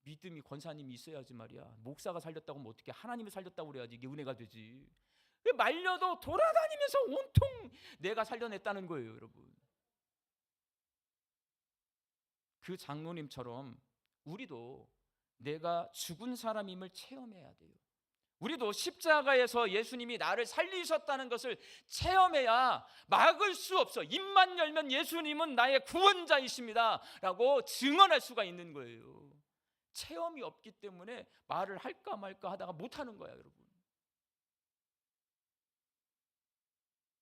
믿음이 권사님이 있어야지 말이야. 목사가 살렸다고 하면 어떻게, 하나님이 살렸다고 그래야지 이게 은혜가 되지. 말려도 돌아다니면서 온통 내가 살려냈다는 거예요, 여러분. 그 장로님처럼 우리도 내가 죽은 사람임을 체험해야 돼요. 우리도 십자가에서 예수님이 나를 살리셨다는 것을 체험해야 막을 수 없어. 입만 열면 예수님은 나의 구원자이십니다 라고 증언할 수가 있는 거예요. 체험이 없기 때문에 말을 할까 말까 하다가 못하는 거야, 여러분.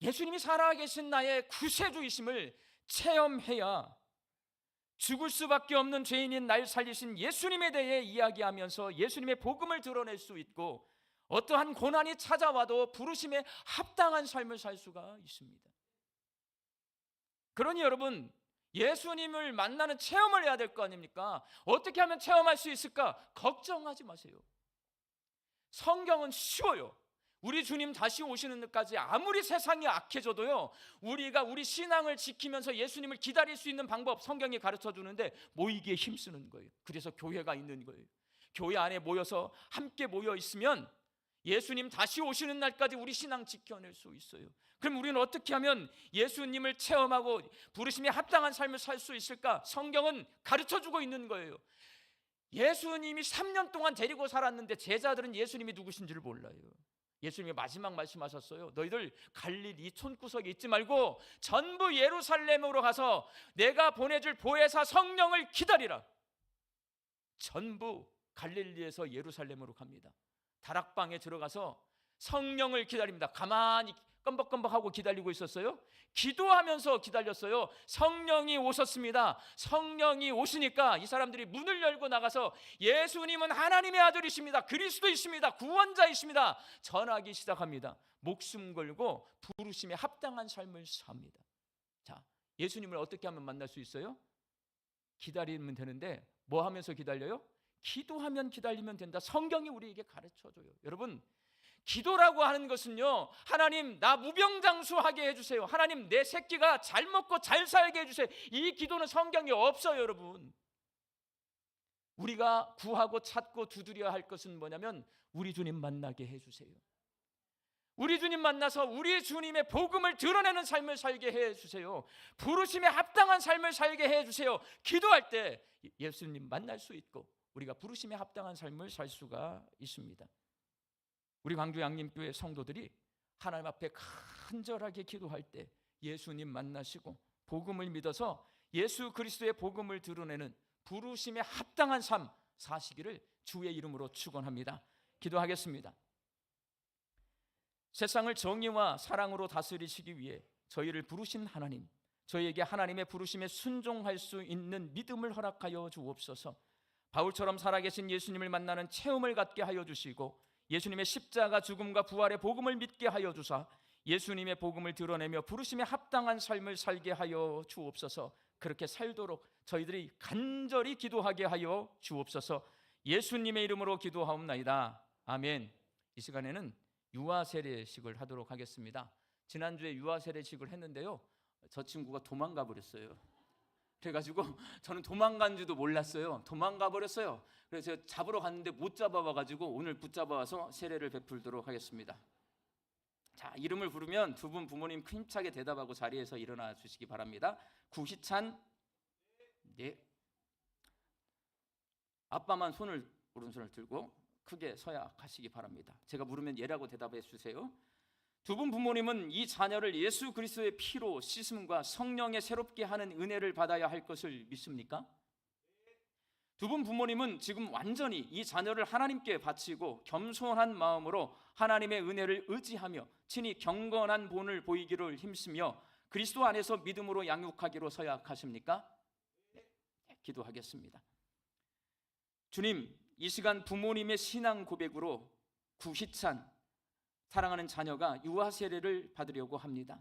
예수님이 살아계신 나의 구세주이심을 체험해야 죽을 수밖에 없는 죄인인 날 살리신 예수님에 대해 이야기하면서 예수님의 복음을 드러낼 수 있고, 어떠한 고난이 찾아와도 부르심에 합당한 삶을 살 수가 있습니다. 그러니 여러분, 예수님을 만나는 체험을 해야 될 거 아닙니까? 어떻게 하면 체험할 수 있을까? 걱정하지 마세요. 성경은 쉬워요. 우리 주님 다시 오시는 날까지 아무리 세상이 악해져도요, 우리가 우리 신앙을 지키면서 예수님을 기다릴 수 있는 방법 성경이 가르쳐 주는데 모이기에 힘쓰는 거예요. 그래서 교회가 있는 거예요. 교회 안에 모여서 함께 모여 있으면 예수님 다시 오시는 날까지 우리 신앙 지켜낼 수 있어요. 그럼 우리는 어떻게 하면 예수님을 체험하고 부르심에 합당한 삶을 살 수 있을까? 성경은 가르쳐 주고 있는 거예요. 예수님이 3년 동안 데리고 살았는데 제자들은 예수님이 누구신지를 몰라요. 예수님이 마지막 말씀하셨어요. 너희들 갈릴리 촌구석에 있지 말고 전부 예루살렘으로 가서 내가 보내줄 보혜사 성령을 기다리라. 전부 갈릴리에서 예루살렘으로 갑니다. 다락방에 들어가서 성령을 기다립니다. 가만히 껌벅껌벅하고 기다리고 있었어요. 기도하면서 기다렸어요. 성령이 오셨습니다. 성령이 오시니까 이 사람들이 문을 열고 나가서 예수님은 하나님의 아들이십니다. 그리스도이십니다. 구원자이십니다. 전하기 시작합니다. 목숨 걸고 부르심에 합당한 삶을 삽니다. 자, 예수님을 어떻게 하면 만날 수 있어요? 기다리면 되는데 뭐 하면서 기다려요? 기도하면 기다리면 된다. 성경이 우리에게 가르쳐줘요. 여러분, 기도라고 하는 것은요, 하나님 나 무병장수하게 해주세요. 하나님 내 새끼가 잘 먹고 잘 살게 해주세요. 이 기도는 성경에 없어요, 여러분. 우리가 구하고 찾고 두드려야 할 것은 뭐냐면 우리 주님 만나게 해주세요. 우리 주님 만나서 우리 주님의 복음을 드러내는 삶을 살게 해주세요. 부르심에 합당한 삶을 살게 해주세요. 기도할 때 예수님 만날 수 있고 우리가 부르심에 합당한 삶을 살 수가 있습니다. 우리 광주 양림교회 성도들이 하나님 앞에 간절하게 기도할 때 예수님 만나시고 복음을 믿어서 예수 그리스도의 복음을 드러내는 부르심에 합당한 삶 사시기를 주의 이름으로 축원합니다. 기도하겠습니다. 세상을 정의와 사랑으로 다스리시기 위해 저희를 부르신 하나님, 저희에게 하나님의 부르심에 순종할 수 있는 믿음을 허락하여 주옵소서. 바울처럼 살아계신 예수님을 만나는 체험을 갖게 하여 주시고 예수님의 십자가 죽음과 부활의 복음을 믿게 하여 주사 예수님의 복음을 드러내며 부르심에 합당한 삶을 살게 하여 주옵소서. 그렇게 살도록 저희들이 간절히 기도하게 하여 주옵소서. 예수님의 이름으로 기도하옵나이다. 아멘. 이 시간에는 유아 세례식을 하도록 하겠습니다. 지난주에 유아 세례식을 했는데요, 저 친구가 도망가 버렸어요. 그래가지고 저는 도망간 줄도 몰랐어요. 도망가 버렸어요. 그래서 제가 잡으러 갔는데 못 잡아와가지고 오늘 붙잡아와서 세례를 베풀도록 하겠습니다. 자, 이름을 부르면 두 분 부모님 힘차게 대답하고 자리에서 일어나 주시기 바랍니다. 구희찬. 네. 아빠만 오른손을 들고 크게 서야 하시기 바랍니다. 제가 물으면 예라고 대답해 주세요. 두 분 부모님은 이 자녀를 예수 그리스도의 피로 씻음과 성령의 새롭게 하는 은혜를 받아야 할 것을 믿습니까? 두 분 부모님은 지금 완전히 이 자녀를 하나님께 바치고 겸손한 마음으로 하나님의 은혜를 의지하며 친히 경건한 본을 보이기를 힘쓰며 그리스도 안에서 믿음으로 양육하기로 서약하십니까? 네, 기도하겠습니다. 주님, 이 시간 부모님의 신앙 고백으로 구희찬 사랑하는 자녀가 유아 세례를 받으려고 합니다.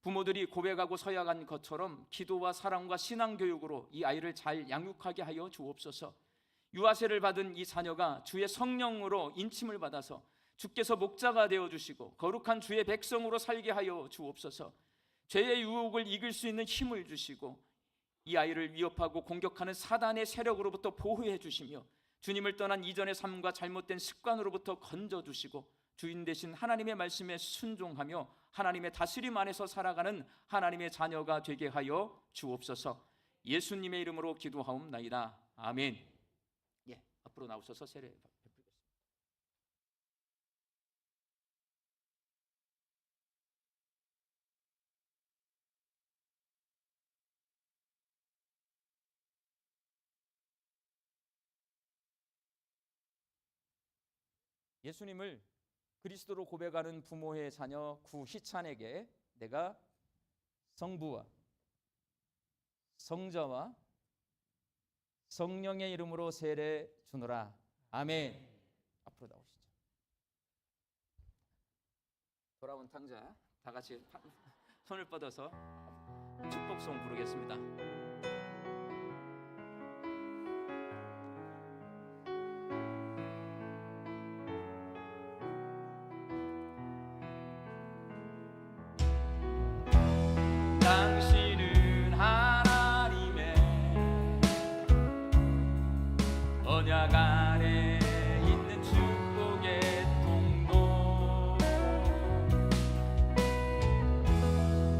부모들이 고백하고 서약한 것처럼 기도와 사랑과 신앙 교육으로 이 아이를 잘 양육하게 하여 주옵소서. 유아 세례를 받은 이 자녀가 주의 성령으로 인침을 받아서 주께서 목자가 되어 주시고 거룩한 주의 백성으로 살게 하여 주옵소서. 죄의 유혹을 이길 수 있는 힘을 주시고 이 아이를 위협하고 공격하는 사단의 세력으로부터 보호해 주시며 주님을 떠난 이전의 삶과 잘못된 습관으로부터 건져 주시고 주인 되신 하나님의 말씀에 순종하며 하나님의 다스림 안에서 살아가는 하나님의 자녀가 되게 하여 주옵소서. 예수님의 이름으로 기도하옵나이다. 아멘. 예, 앞으로 나오셔서 세례 베풀겠습니다. 예수님을 그리스도로 고백하는 부모의 자녀 구희찬에게 내가 성부와 성자와 성령의 이름으로 세례 주노라. 아멘. 앞으로 나오시죠. 돌아온 탕자 다 같이 손을 뻗어서 축복송 부르겠습니다. 당신은 하나님의 언약 안에 있는 축복의 통로,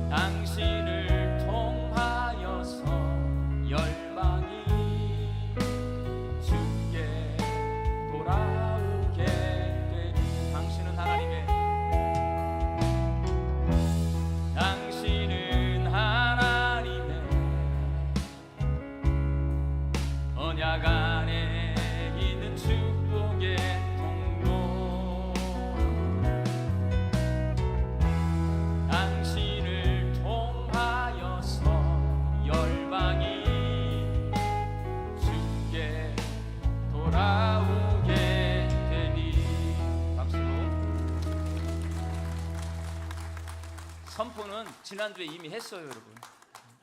당신을 통하여서 열방이 주께 돌아오게 되니 당신은 하나님의 언약 안에 있는 축복의 통로, 당신을 통하여서 열방이 주께 돌아오게 되니. 박수로. 선포는 지난주에 이미 했어요, 여러분.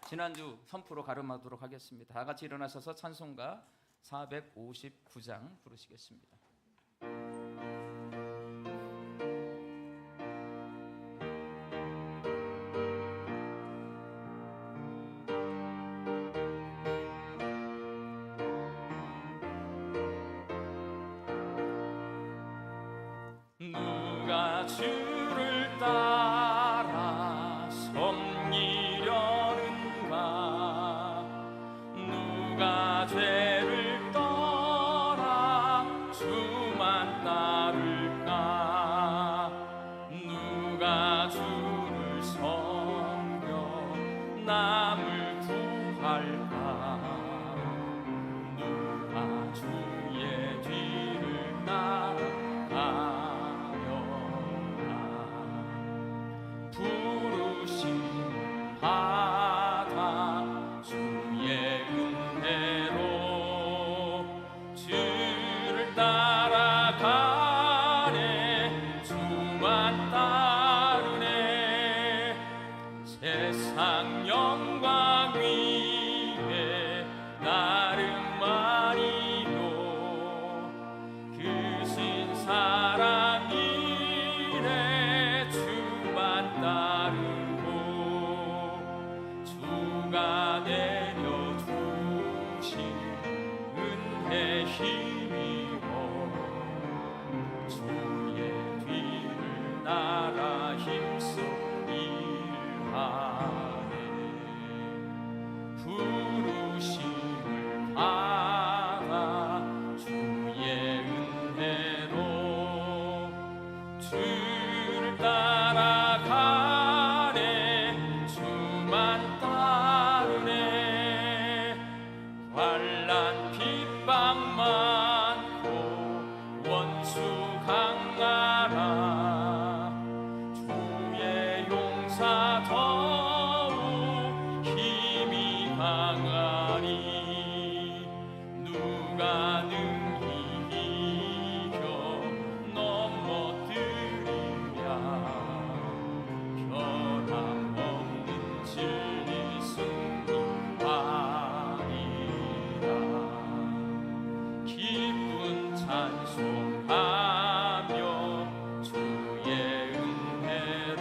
지난주 선포로 가름하도록 하겠습니다. 다 같이 일어나셔서 찬송가 459장 부르시겠습니다. 누가 주를 따라 섬기려는가, 누가 죄를 떠나 주만 따를까, 누가 주를 섬겨 남을 구할까, 누가 주의 뒤를 따라가려나. 부르심 받아 주의 은혜로 주의 힘이여 주의 뒤를 따라 힘써 일하네 부르심을 받아 주의 은혜로 주를 따라가네 주만 따르네 환난 핍박 많고 원수 강하라 주의 용사 더욱 힘이 강하니 누가 능히 이겨 넘어뜨리랴 변함없는 진리 승리하리라 기쁜 찬송하며 주의 은혜로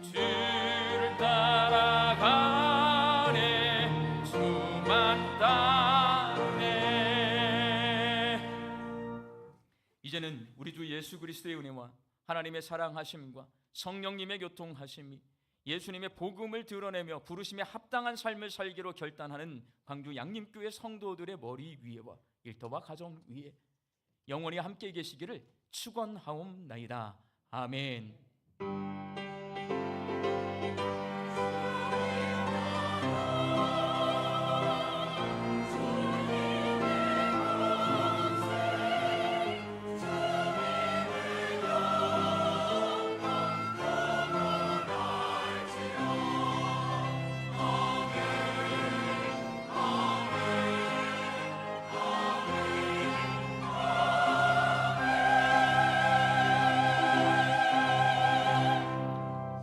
주를 따라가네 주만 따르네. 이제는 우리 주 예수 그리스도의 은혜와 하나님의 사랑하심과 성령님의 교통하심이 예수님의 복음을 드러내며 부르심에 합당한 삶을 살기로 결단하는 광주 양림교회 성도들의 머리 위에와 일터와 가정 위에 영원히 함께 계시기를 축원하옵나이다. 아멘.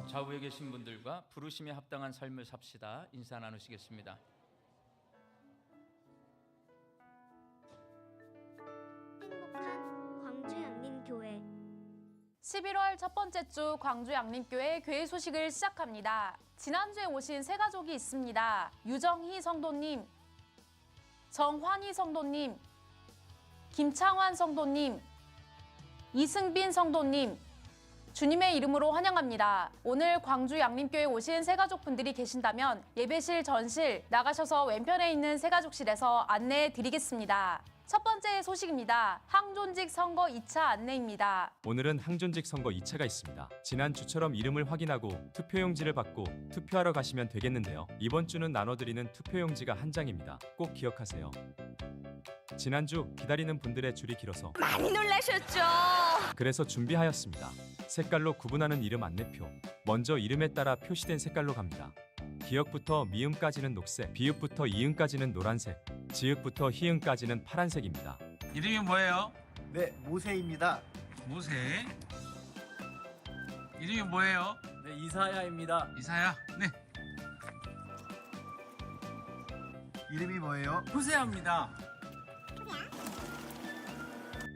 좌우에 계신 분들과 부르심에 합당한 삶을 삽시다. 인사 나누시겠습니다. 행복한 광주 양림교회 11월 첫 번째 주 광주 양림교회 교회 소식을 시작합니다. 지난주에 오신 세 가족이 있습니다. 유정희 성도님, 정환희 성도님, 김창환 성도님, 이승빈 성도님, 주님의 이름으로 환영합니다. 오늘 광주 양림교회 오신 새가족분들이 계신다면 예배실 전실 나가셔서 왼편에 있는 새가족실에서 안내해 드리겠습니다. 첫 번째 소식입니다. 항존직 선거 2차 안내입니다. 오늘은 항존직 선거 2차가 있습니다. 지난주처럼 이름을 확인하고 투표용지를 받고 투표하러 가시면 되겠는데요. 이번 주는 나눠드리는 투표용지가 한 장입니다. 꼭 기억하세요. 지난주 기다리는 분들의 줄이 길어서 많이 놀라셨죠? 그래서 준비하였습니다. 색깔로 구분하는 이름 안내표. 먼저 이름에 따라 표시된 색깔로 갑니다. 기역부터 미음까지는 녹색, 비읍부터 이음까지는 노란색, 지읒부터 희음까지는 파란색입니다. 이름이 뭐예요? 네, 모세입니다. 모세. 이름이 뭐예요? 네, 이사야입니다. 이사야. 네. 이름이 뭐예요? 호세아입니다.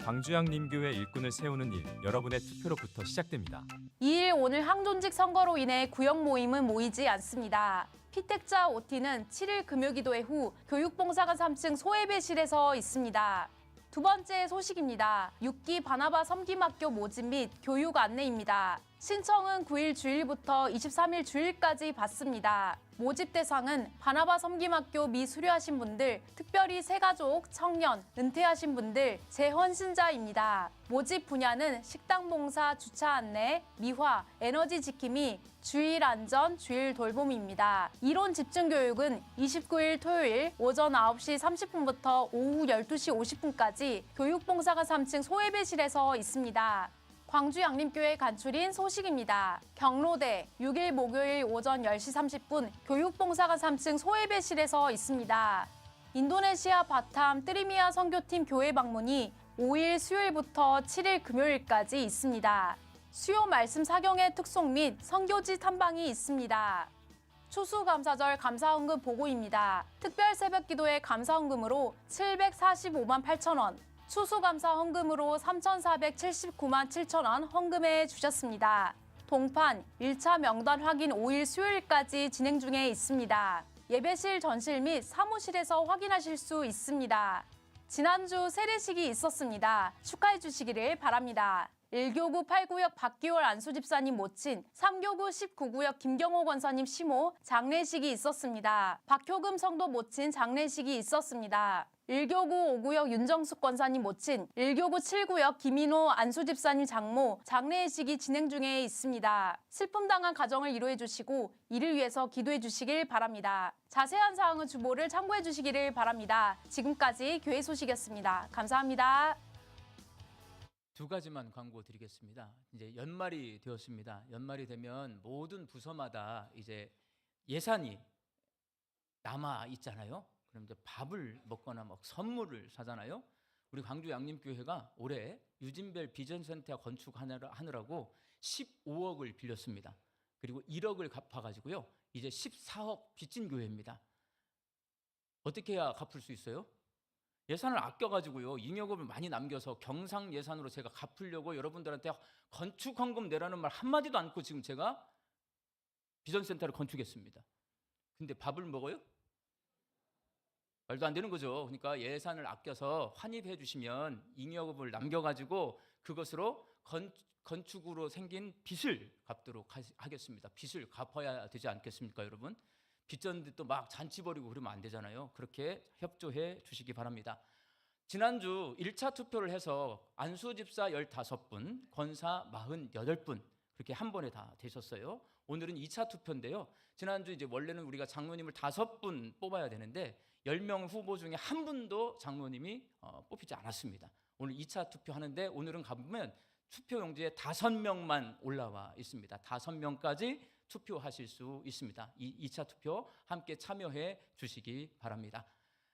광주양림교회 일꾼을 세우는 일, 여러분의 투표로부터 시작됩니다. 2일 오늘 항존직 선거로 인해 구역 모임은 모이지 않습니다. 피택자 OT는 7일 금요기도회 후 교육봉사관 3층 소예배실에서 있습니다. 두 번째 소식입니다. 6기 바나바 섬김학교 모집 및 교육 안내입니다. 신청은 9일 주일부터 23일 주일까지 받습니다. 모집 대상은 바나바 섬김학교 미수료하신 분들, 특별히 새가족, 청년, 은퇴하신 분들, 재헌신자입니다. 모집 분야는 식당 봉사, 주차 안내, 미화, 에너지 지킴이, 주일 안전, 주일 돌봄입니다. 이론 집중 교육은 29일 토요일 오전 9시 30분부터 오후 12시 50분까지 교육봉사관 3층 소예배실에서 있습니다. 광주 양림교회 간추린 소식입니다. 경로대 6일 목요일 오전 10시 30분 교육봉사관 3층 소예배실에서 있습니다. 인도네시아 바탐 트리미아 선교팀 교회 방문이 5일 수요일부터 7일 금요일까지 있습니다. 수요 말씀 사경의 특송 및 선교지 탐방이 있습니다. 추수감사절 감사헌금 보고입니다. 특별 새벽기도회 감사헌금으로 745만 8천 원, 추수감사 헌금으로 3,479만 7천 원 헌금해 주셨습니다. 동판 1차 명단 확인 5일 수요일까지 진행 중에 있습니다. 예배실 전실 및 사무실에서 확인하실 수 있습니다. 지난주 세례식이 있었습니다. 축하해 주시기를 바랍니다. 1교구 8구역 박기월 안수집사님 모친, 3교구 19구역 김경호 권사님 시모 장례식이 있었습니다. 박효금 성도 모친 장례식이 있었습니다. 1교구 5구역 윤정숙 권사님 모친, 1교구 7구역 김인호 안수집사님 장모 장례식이 진행 중에 있습니다. 슬픔당한 가정을 위로해 주시고 이를 위해서 기도해 주시길 바랍니다. 자세한 사항은 주보를 참고해 주시기를 바랍니다. 지금까지 교회 소식이었습니다. 감사합니다. 두 가지만 광고 드리겠습니다. 이제 연말이 되었습니다. 연말이 되면 모든 부서마다 이제 예산이 남아 있잖아요. 그럼 이제 밥을 먹거나 막 선물을 사잖아요. 우리 광주 양림교회가 올해 유진별 비전센터 건축하느라고 15억을 빌렸습니다. 그리고 1억을 갚아가지고요. 이제 14억 빚진 교회입니다. 어떻게 해야 갚을 수 있어요? 예산을 아껴가지고요, 잉여금을 많이 남겨서 경상 예산으로 제가 갚으려고 여러분들한테 건축 헌금 내라는 말 한마디도 않고 지금 제가 비전센터를 건축했습니다. 근데 밥을 먹어요? 말도 안 되는 거죠. 그러니까 예산을 아껴서 환입해 주시면 잉여금을 남겨가지고 그것으로 건축으로 생긴 빚을 갚도록 하겠습니다. 빚을 갚아야 되지 않겠습니까, 여러분? 빚졌는데 또 막 잔치 벌이고 그러면 안 되잖아요. 그렇게 협조해 주시기 바랍니다. 지난주 1차 투표를 해서 안수집사 15분, 권사 48분 그렇게 한 번에 다 되셨어요. 오늘은 2차 투표인데요. 지난주 이제 원래는 우리가 장로님을 5분 뽑아야 되는데 10명 후보 중에 한 분도 장로님이 뽑히지 않았습니다. 오늘 2차 투표하는데 오늘은 가보면 투표용지에 5명만 올라와 있습니다. 5명까지 투표하실 수 있습니다. 이 2차 투표 함께 참여해 주시기 바랍니다.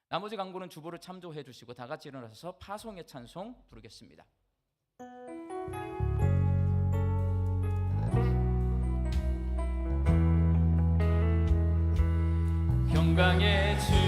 나머지 광고는 주보를 참조해 주시고 다 같이 일어나서 파송의 찬송 부르겠습니다. 평강의 주